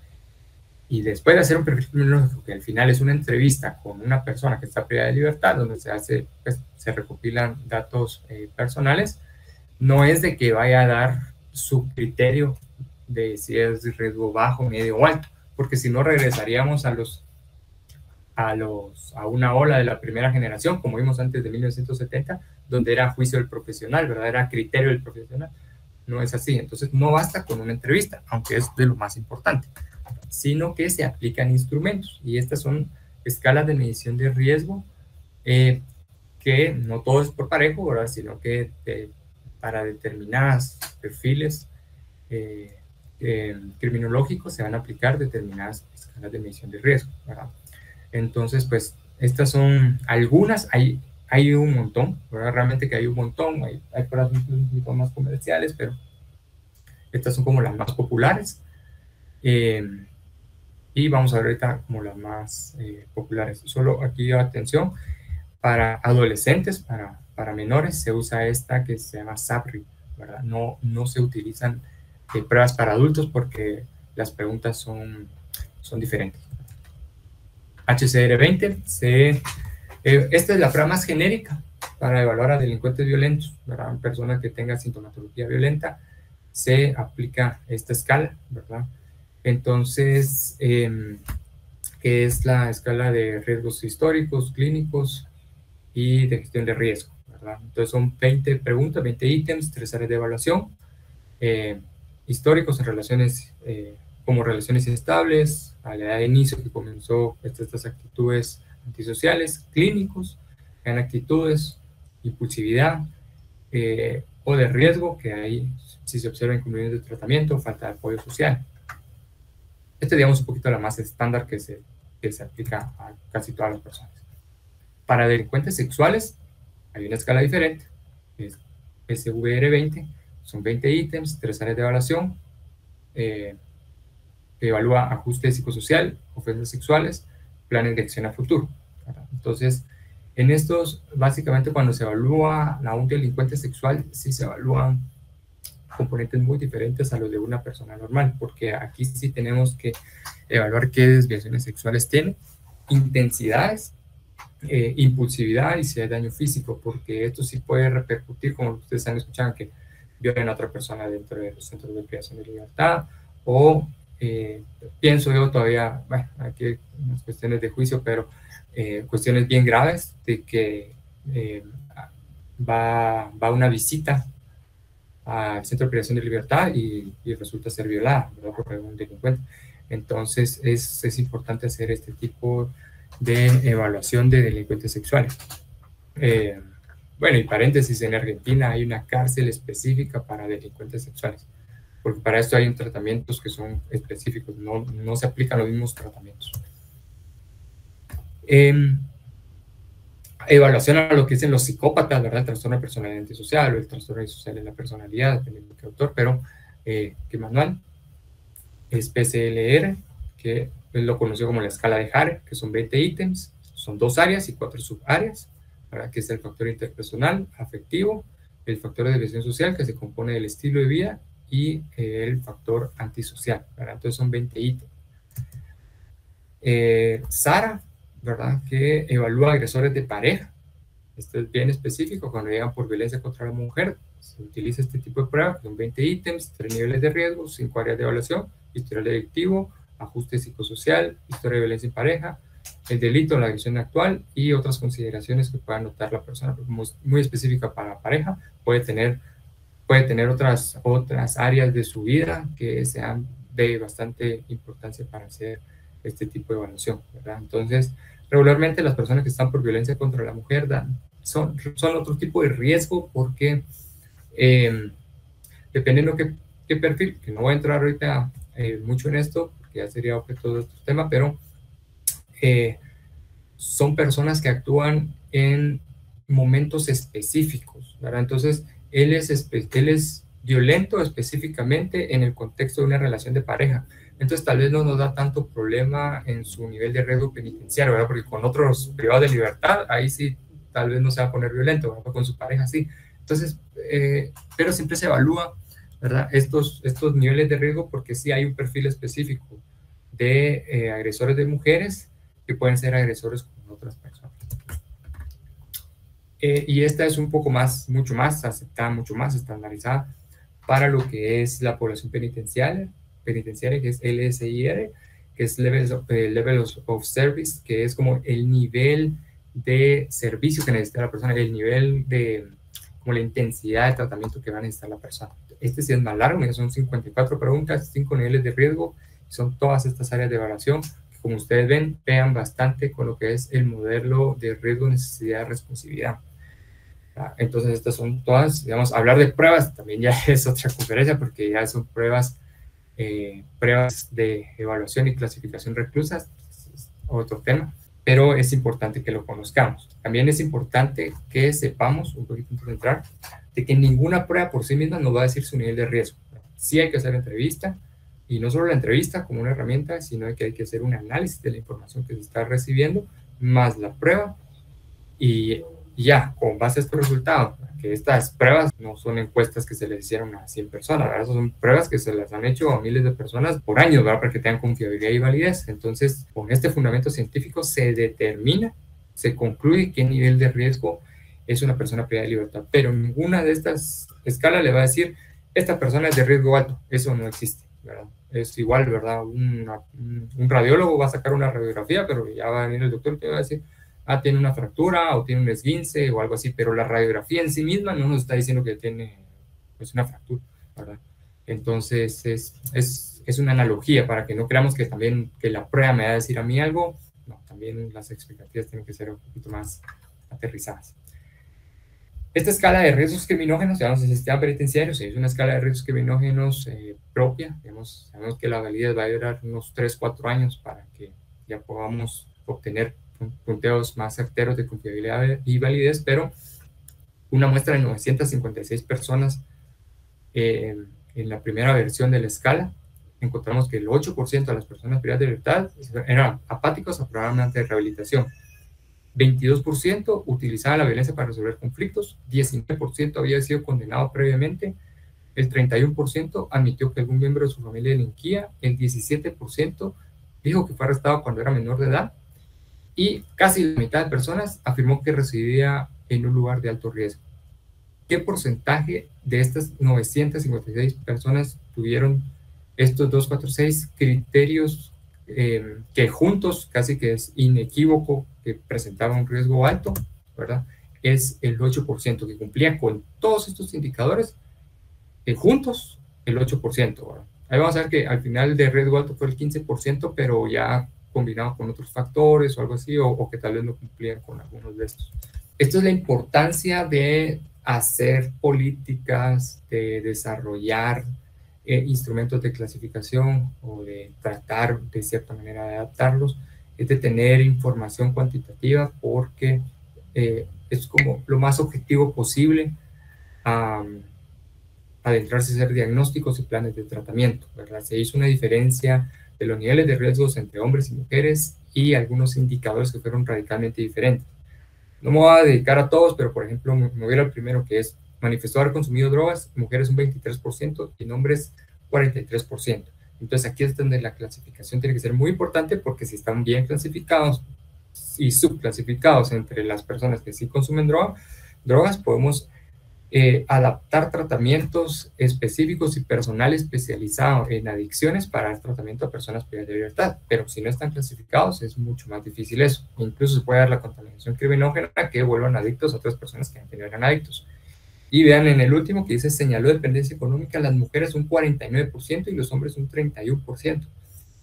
Y después de hacer un perfil criminológico, que al final es una entrevista con una persona que está privada de libertad, donde se recopilan datos personales, no es de que vaya a dar su criterio de si es de riesgo bajo, medio o alto, porque si no regresaríamos a una ola de la primera generación, como vimos antes de 1970, donde era juicio del profesional, ¿verdad? Era criterio del profesional. No es así. Entonces, no basta con una entrevista, aunque es de lo más importante, sino que se aplican instrumentos. Y estas son escalas de medición de riesgo, que no todo es por parejo, ¿verdad? Sino que para determinados perfiles criminológicos se van a aplicar determinadas escalas de medición de riesgo, ¿verdad? Entonces, pues, estas son algunas, hay un montón, ¿verdad? Realmente que hay un montón, hay pruebas un poquito más comerciales, pero estas son como las más populares. Y vamos a ver ahorita como las más populares. Solo aquí atención, para adolescentes, para menores, se usa esta que se llama SAPRI, ¿verdad? No se utilizan pruebas para adultos porque las preguntas son diferentes. HCR20, esta es la prueba más genérica para evaluar a delincuentes violentos, ¿verdad? Una persona que tenga sintomatología violenta, se aplica esta escala, ¿verdad? Entonces, que es la escala de riesgos históricos, clínicos y de gestión de riesgo, ¿verdad? Entonces son 20 preguntas, 20 ítems, 3 áreas de evaluación, históricos en relaciones, como relaciones inestables, a la edad de inicio que comenzó estas actitudes antisociales, clínicos, en actitudes, impulsividad, o de riesgo, que ahí si se observa incumplimiento de tratamiento, falta de apoyo social. Digamos, un poquito la más estándar que se aplica a casi todas las personas. Para delincuentes sexuales hay una escala diferente, es SVR20, son 20 ítems, 3 áreas de evaluación, que evalúa ajuste psicosocial, ofensas sexuales, planes de acción a futuro, ¿verdad? Entonces, en estos, básicamente cuando se evalúa a un delincuente sexual, sí se evalúan componentes muy diferentes a los de una persona normal, porque aquí sí tenemos que evaluar qué desviaciones sexuales tiene, intensidades, impulsividad y si hay daño físico, porque esto sí puede repercutir, como ustedes han escuchado, que violen a otra persona dentro de los centros de privación de libertad, o pienso yo todavía, bueno, aquí hay unas cuestiones de juicio, pero cuestiones bien graves de que va una visita al centro de privación de libertad y resulta ser violada, ¿verdad? Por algún delincuente. Entonces es importante hacer este tipo de evaluación de delincuentes sexuales. Bueno, y paréntesis, en Argentina hay una cárcel específica para delincuentes sexuales, porque para esto hay tratamientos que son específicos, no se aplican los mismos tratamientos. Evaluación a lo que dicen los psicópatas, ¿verdad? El trastorno de personalidad antisocial o el trastorno disocial en la personalidad, dependiendo de qué autor, pero ¿qué manual? Es PCLR, que lo conoció como la escala de Hare, que son 20 ítems, son 2 áreas y 4 subáreas, ¿verdad? Que es el factor interpersonal, afectivo, el factor de desviación social, que se compone del estilo de vida, y el factor antisocial, ¿verdad? Entonces son 20 ítems. Sara, ¿verdad? Que evalúa agresores de pareja. Esto es bien específico. Cuando llegan por violencia contra la mujer, se utiliza este tipo de pruebas. Son 20 ítems, 3 niveles de riesgo, 5 áreas de evaluación: historial delictivo, ajuste psicosocial, historia de violencia en pareja, el delito, la agresión actual y otras consideraciones que pueda notar la persona. Como es muy específica para pareja, puede tener otras áreas de su vida que sean de bastante importancia para hacer este tipo de evaluación, ¿verdad? Entonces, regularmente las personas que están por violencia contra la mujer son otro tipo de riesgo, porque dependiendo qué perfil, que no voy a entrar ahorita mucho en esto, porque ya sería objeto de otro tema, pero son personas que actúan en momentos específicos, ¿verdad? Entonces, él es violento específicamente en el contexto de una relación de pareja. Entonces, tal vez no nos da tanto problema en su nivel de riesgo penitenciario, ¿verdad? Porque con otros privados de libertad, ahí sí, tal vez no se va a poner violento, ¿verdad? Con su pareja sí. Entonces, pero siempre se evalúa, ¿verdad? Estos niveles de riesgo, porque sí hay un perfil específico de agresores de mujeres que pueden ser agresores con otras personas. Y esta es un poco más, mucho más aceptada, mucho más estandarizada para lo que es la población penitenciaria, que es LSIR, que es Levels of Service, que es como el nivel de servicio que necesita la persona, el nivel de, como la intensidad de tratamiento que va a necesitar la persona. Este sí es más largo, son 54 preguntas, 5 niveles de riesgo, son todas estas áreas de evaluación. Como ustedes ven, pegan bastante con lo que es el modelo de riesgo, necesidad, responsividad. Entonces, estas son todas, digamos, hablar de pruebas también ya es otra conferencia, porque ya son pruebas de evaluación y clasificación reclusas, es otro tema, pero es importante que lo conozcamos. También es importante que sepamos, un poquito antes de entrar, de que ninguna prueba por sí misma nos va a decir su nivel de riesgo. Sí hay que hacer entrevista, y no solo la entrevista como una herramienta, sino que hay que hacer un análisis de la información que se está recibiendo, más la prueba, y ya, con base a estos resultados, que estas pruebas no son encuestas que se les hicieron a 100 personas, ¿verdad? Esas son pruebas que se las han hecho a miles de personas por años, ¿verdad? Para que tengan confiabilidad y validez. Entonces, con este fundamento científico se determina, se concluye qué nivel de riesgo es una persona privada de libertad, pero ninguna de estas escalas le va a decir, esta persona es de riesgo alto. Eso no existe, ¿verdad? Es igual, ¿verdad? Un radiólogo va a sacar una radiografía, pero ya va a venir el doctor que va a decir, tiene una fractura o tiene un esguince o algo así, pero la radiografía en sí misma no nos está diciendo que tiene pues, una fractura, ¿verdad? Entonces es una analogía para que no creamos que también que la prueba me va a decir a mí algo. No, también las expectativas tienen que ser un poquito más aterrizadas. Esta escala de riesgos criminógenos, digamos, el sistema penitenciario, es una escala de riesgos criminógenos propia, digamos, sabemos que la validez va a durar unos 3-4 años para que ya podamos obtener punteos más certeros de confiabilidad y validez, pero una muestra de 956 personas en la primera versión de la escala, encontramos que el 8% de las personas privadas de libertad eran apáticos a programas de rehabilitación, 22% utilizaban la violencia para resolver conflictos, 19% había sido condenado previamente, el 31% admitió que algún miembro de su familia delinquía, el 17% dijo que fue arrestado cuando era menor de edad, y casi la mitad de personas afirmó que residía en un lugar de alto riesgo. ¿Qué porcentaje de estas 956 personas tuvieron estos 246 criterios que juntos, casi que es inequívoco, que presentaban un riesgo alto, ¿verdad? Es el 8%, que cumplía con todos estos indicadores, juntos el 8%, ¿verdad? Ahí vamos a ver que al final de riesgo alto fue el 15%, pero ya combinado con otros factores o algo así, o que tal vez no cumplían con algunos de estos. Esto es la importancia de hacer políticas, de desarrollar instrumentos de clasificación o de tratar de cierta manera de adaptarlos, es de tener información cuantitativa porque es como lo más objetivo posible adentrarse a hacer diagnósticos y planes de tratamiento, ¿verdad? Se hizo una diferencia de los niveles de riesgos entre hombres y mujeres y algunos indicadores que fueron radicalmente diferentes. No me voy a dedicar a todos, pero por ejemplo, me voy al primero, que es manifestó haber consumido drogas, mujeres un 23% y en hombres 43%. Entonces aquí es donde la clasificación tiene que ser muy importante, porque si están bien clasificados y subclasificados entre las personas que sí consumen drogas, podemos adaptar tratamientos específicos y personal especializado en adicciones para dar tratamiento a personas privadas de libertad. Pero si no están clasificados, es mucho más difícil eso. Incluso se puede dar la contaminación criminógena que vuelvan adictos a otras personas que antes no eran adictos. Y vean en el último que dice, señaló dependencia económica, las mujeres un 49% y los hombres un 31%.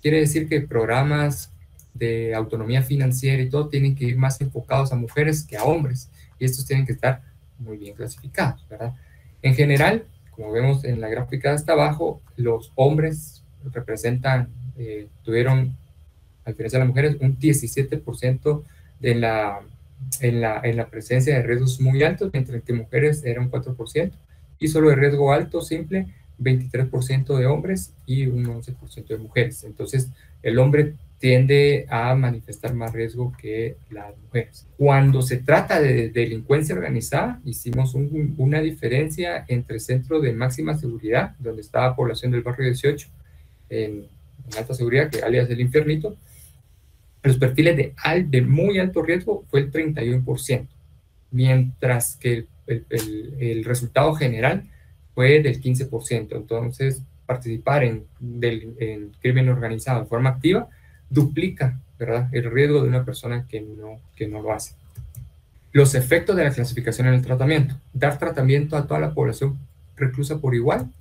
Quiere decir que programas de autonomía financiera y todo tienen que ir más enfocados a mujeres que a hombres. Y estos tienen que estar muy bien clasificados, ¿verdad? En general, como vemos en la gráfica de hasta abajo, los hombres tuvieron, a diferencia de las mujeres, un 17% en la presencia de riesgos muy altos, mientras que mujeres era un 4%, y solo de riesgo alto, simple, 23% de hombres y un 11% de mujeres. Entonces, el hombre tiende a manifestar más riesgo que las mujeres. Cuando se trata de delincuencia organizada, hicimos una diferencia entre centro de máxima seguridad, donde estaba población del barrio 18, en alta seguridad, que alias el Infiernito. Los perfiles de muy alto riesgo fue el 31%, mientras que el resultado general fue del 15%. Entonces, participar en crimen organizado de forma activa duplica, ¿verdad?, el riesgo de una persona que no lo hace. Los efectos de la clasificación en el tratamiento. Dar tratamiento a toda la población reclusa por igual.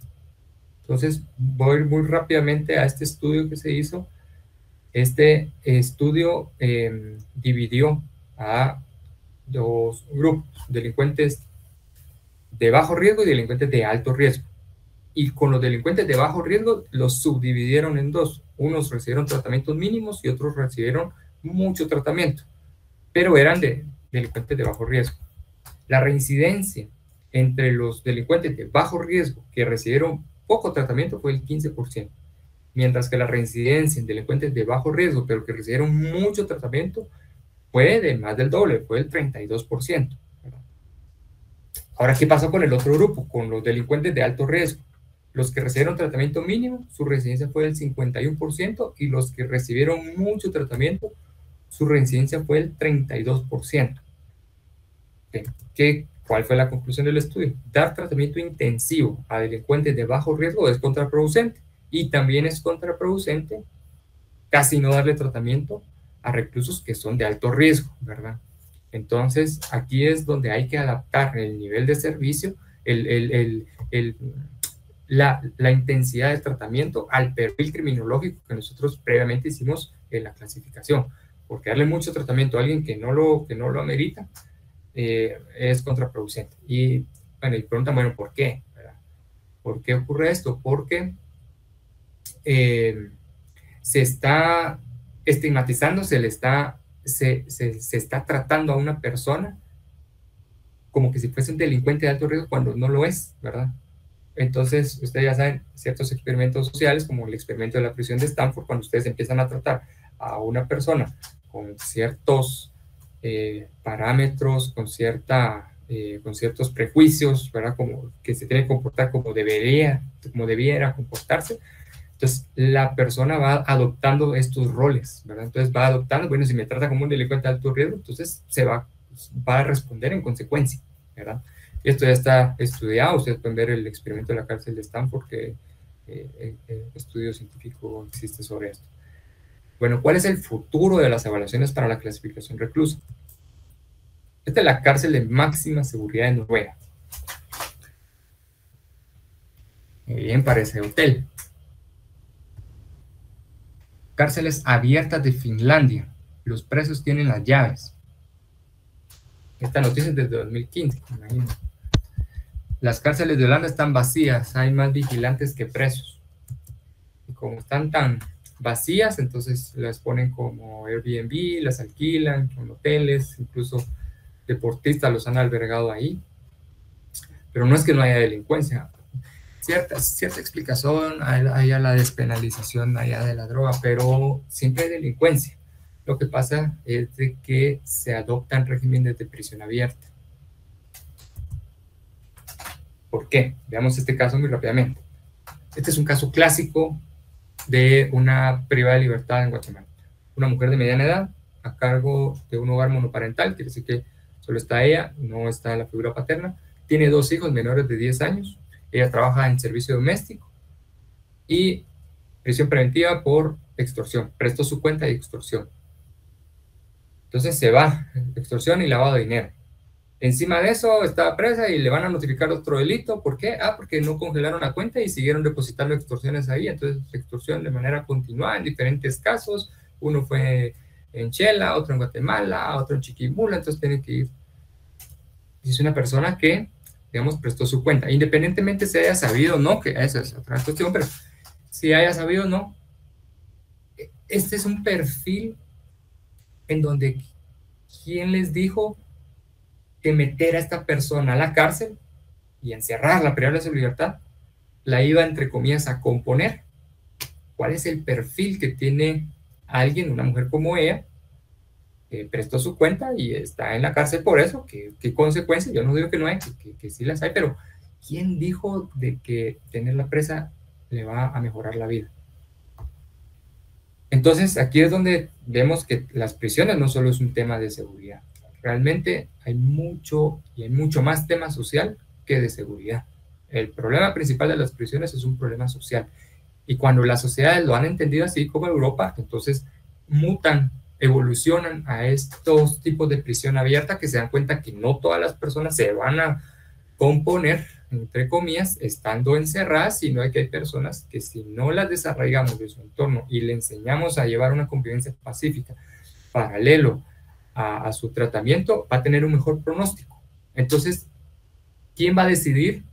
Entonces, voy a ir muy rápidamente a este estudio que se hizo. Este estudio dividió a dos grupos, delincuentes de bajo riesgo y delincuentes de alto riesgo. Y con los delincuentes de bajo riesgo los subdividieron en dos. Unos recibieron tratamientos mínimos y otros recibieron mucho tratamiento, pero eran de delincuentes de bajo riesgo. La reincidencia entre los delincuentes de bajo riesgo que recibieron poco tratamiento fue el 15%, mientras que la reincidencia en delincuentes de bajo riesgo, pero que recibieron mucho tratamiento, fue de más del doble, fue el 32%. Ahora, ¿qué pasó con el otro grupo? Con los delincuentes de alto riesgo. Los que recibieron tratamiento mínimo, su reincidencia fue del 51%, y los que recibieron mucho tratamiento, su reincidencia fue el 32%. ¿Cuál fue la conclusión del estudio? Dar tratamiento intensivo a delincuentes de bajo riesgo es contraproducente, y también es contraproducente casi no darle tratamiento a reclusos que son de alto riesgo, ¿verdad? Entonces, aquí es donde hay que adaptar el nivel de servicio, la intensidad de tratamiento al perfil criminológico que nosotros previamente hicimos en la clasificación. Porque darle mucho tratamiento a alguien que no lo amerita es contraproducente. Y bueno, y preguntan, bueno, ¿por qué? ¿Verdad? ¿Por qué ocurre esto? Porque se está estigmatizando, se está tratando a una persona como que si fuese un delincuente de alto riesgo cuando no lo es, ¿verdad? Entonces, ustedes ya saben, ciertos experimentos sociales, como el experimento de la prisión de Stanford, cuando ustedes empiezan a tratar a una persona con ciertos parámetros, con ciertos prejuicios, ¿verdad?, como que se tiene que comportar como debiera comportarse, Entonces, la persona va adoptando estos roles, ¿verdad? Entonces, va adoptando, bueno, si me trata como un delincuente de alto riesgo, entonces va a responder en consecuencia, ¿verdad? Esto ya está estudiado, ustedes pueden ver el experimento de la cárcel de Stanford, que estudio científico existe sobre esto. Bueno, ¿cuál es el futuro de las evaluaciones para la clasificación reclusa? Esta es la cárcel de máxima seguridad en Noruega. Bien, parece hotel. Cárceles abiertas de Finlandia. Los presos tienen las llaves. Esta noticia es desde 2015, me imagino. Las cárceles de Holanda están vacías, hay más vigilantes que presos. Y como están tan vacías, entonces las ponen como Airbnb, las alquilan, son hoteles, incluso deportistas los han albergado ahí. Pero no es que no haya delincuencia. Cierta explicación hay a la despenalización allá de la droga, pero siempre hay delincuencia. Lo que pasa es de que se adoptan regímenes de prisión abierta. ¿Por qué? Veamos este caso muy rápidamente. Este es un caso clásico de una privada de libertad en Guatemala. Una mujer de mediana edad a cargo de un hogar monoparental, quiere decir que solo está ella, no está la figura paterna. Tiene 2 hijos menores de 10 años. Ella trabaja en servicio doméstico y prisión preventiva por extorsión. Prestó su cuenta de extorsión. Entonces se va, extorsión y lavado de dinero. Encima de eso estaba presa y le van a notificar otro delito. ¿Por qué? Porque no congelaron la cuenta y siguieron depositando extorsiones ahí. Entonces, extorsión de manera continuada en diferentes casos. Uno fue en Chela, otro en Guatemala, otro en Chiquimula. Entonces, tiene que ir. Es una persona que, digamos, prestó su cuenta. Independientemente si haya sabido o no, que esa es otra cuestión, pero si haya sabido o no, este es un perfil en donde ¿quién les dijo que meter a esta persona a la cárcel y encerrarla, privarla de su libertad, la iba, entre comillas, a componer? ¿Cuál es el perfil que tiene alguien, una mujer como ella, que prestó su cuenta y está en la cárcel por eso? ¿Qué consecuencias? Yo no digo que no hay, que sí las hay, pero ¿quién dijo de que tenerla presa le va a mejorar la vida? Entonces, aquí es donde vemos que las prisiones no solo es un tema de seguridad. Realmente hay mucho más tema social que de seguridad. El problema principal de las prisiones es un problema social. Y cuando las sociedades lo han entendido así, como Europa, entonces mutan, evolucionan a estos tipos de prisión abierta, que se dan cuenta que no todas las personas se van a componer, entre comillas, estando encerradas, sino que hay personas que si no las desarraigamos de su entorno y le enseñamos a llevar una convivencia pacífica paralelo a su tratamiento, va a tener un mejor pronóstico. Entonces, ¿quién va a decidir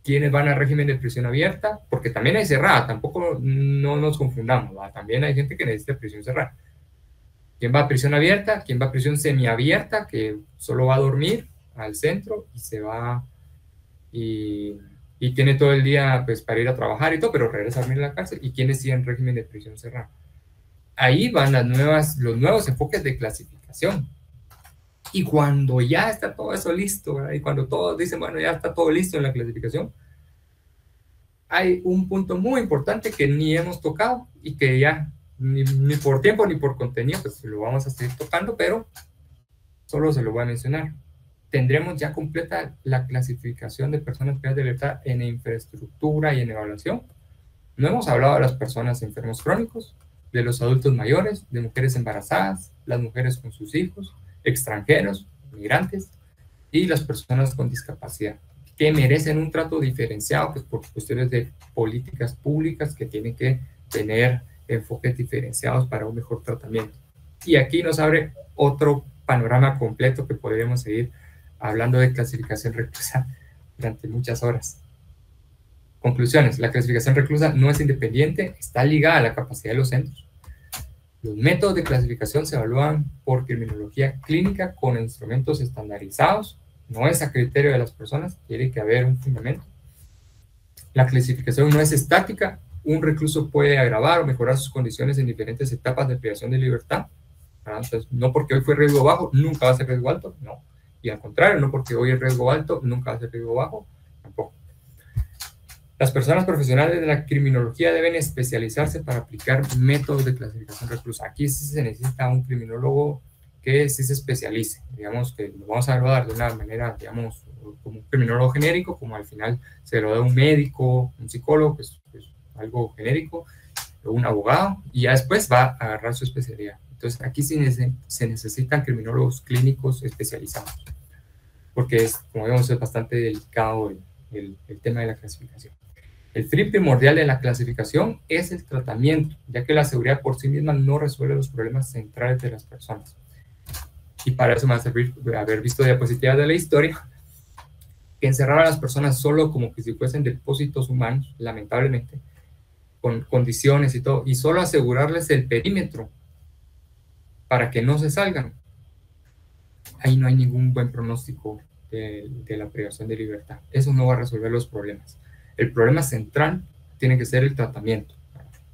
quiénes van a régimen de prisión abierta? Porque también hay cerrada, tampoco no nos confundamos, ¿va? También hay gente que necesita prisión cerrada. ¿Quién va a prisión abierta? ¿Quién va a prisión semiabierta, que solo va a dormir al centro y se va y tiene todo el día pues para ir a trabajar y todo, pero regresa a dormir en la cárcel? ¿Y quiénes siguen régimen de prisión cerrada? Ahí van los nuevos enfoques de clasificación. Y cuando ya está todo eso listo, ¿verdad? Y cuando todos dicen, bueno, ya está todo listo en la clasificación, hay un punto muy importante que ni hemos tocado y que ya ni por tiempo ni por contenido, pues lo vamos a seguir tocando, pero solo se lo voy a mencionar. Tendremos ya completa la clasificación de personas privadas de libertad en infraestructura y en evaluación. No hemos hablado de las personas enfermos crónicos, de los adultos mayores, de mujeres embarazadas, las mujeres con sus hijos, extranjeros, migrantes y las personas con discapacidad, que merecen un trato diferenciado, pues por cuestiones de políticas públicas que tienen que tener enfoques diferenciados para un mejor tratamiento. Y aquí nos abre otro panorama completo que podríamos seguir hablando de clasificación reclusa durante muchas horas. Conclusiones: la clasificación reclusa no es independiente, está ligada a la capacidad de los centros. Los métodos de clasificación se evalúan por criminología clínica con instrumentos estandarizados, no es a criterio de las personas, tiene que haber un fundamento. La clasificación no es estática, un recluso puede agravar o mejorar sus condiciones en diferentes etapas de privación de libertad. Entonces, no porque hoy fue riesgo bajo, nunca va a ser riesgo alto, no. Y al contrario, no porque hoy es riesgo alto, nunca va a ser riesgo bajo, tampoco. Las personas profesionales de la criminología deben especializarse para aplicar métodos de clasificación reclusa. Aquí sí se necesita un criminólogo que sí se especialice. Digamos que lo vamos a evaluar de una manera, digamos, como un criminólogo genérico, como al final se lo da un médico, un psicólogo, pues algo genérico, un abogado, y ya después va a agarrar su especialidad. Entonces, aquí sí se necesitan criminólogos clínicos especializados, porque es, como vemos, es bastante delicado el tema de la clasificación. El fin primordial de la clasificación es el tratamiento, ya que la seguridad por sí misma no resuelve los problemas centrales de las personas. Y para eso me va a servir haber visto diapositivas de la historia, que encerrar a las personas solo como que si fuesen depósitos humanos, lamentablemente, con condiciones y todo, y solo asegurarles el perímetro para que no se salgan. Ahí no hay ningún buen pronóstico de la privación de libertad. Eso no va a resolver los problemas. El problema central tiene que ser el tratamiento.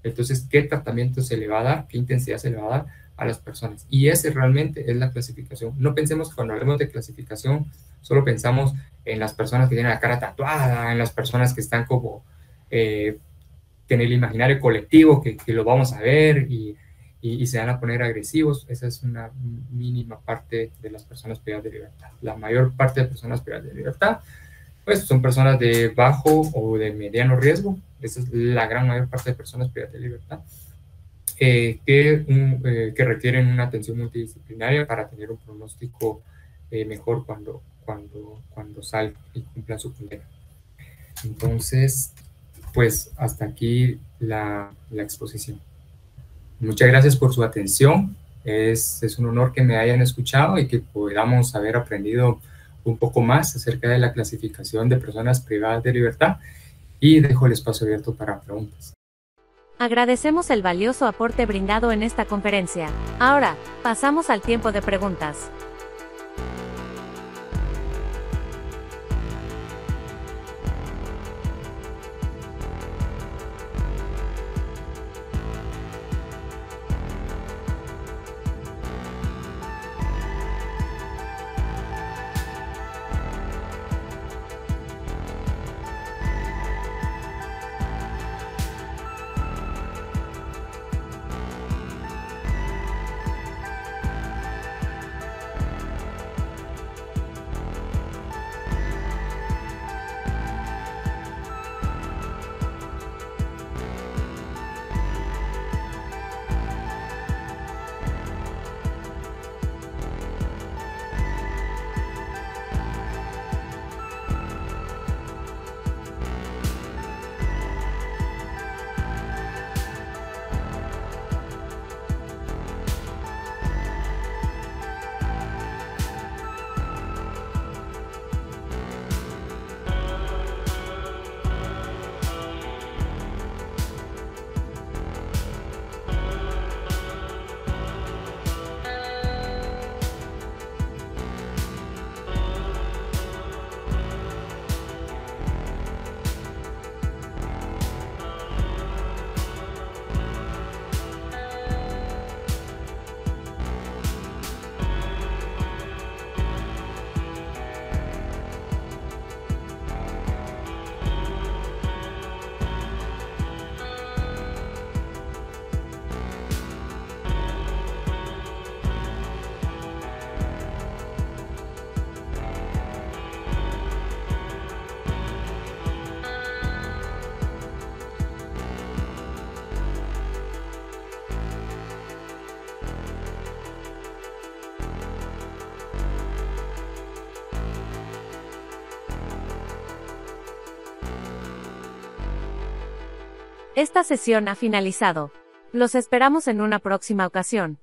Entonces, ¿qué tratamiento se le va a dar? ¿Qué intensidad se le va a dar a las personas? Y ese realmente es la clasificación. No pensemos que cuando hablemos de clasificación, solo pensamos en las personas que tienen la cara tatuada, en las personas que están como en el imaginario colectivo, que lo vamos a ver y se van a poner agresivos. Esa es una mínima parte de las personas privadas de libertad. La mayor parte de personas privadas de libertad pues son personas de bajo o de mediano riesgo. Esa es la gran mayor parte de personas privadas de libertad, que requieren una atención multidisciplinaria para tener un pronóstico mejor cuando salgan y cumplan su condena. Entonces, pues hasta aquí la exposición. Muchas gracias por su atención. Es un honor que me hayan escuchado y que podamos haber aprendido un poco más acerca de la clasificación de personas privadas de libertad, y dejo el espacio abierto para preguntas. Agradecemos el valioso aporte brindado en esta conferencia. Ahora, pasamos al tiempo de preguntas. Esta sesión ha finalizado. Los esperamos en una próxima ocasión.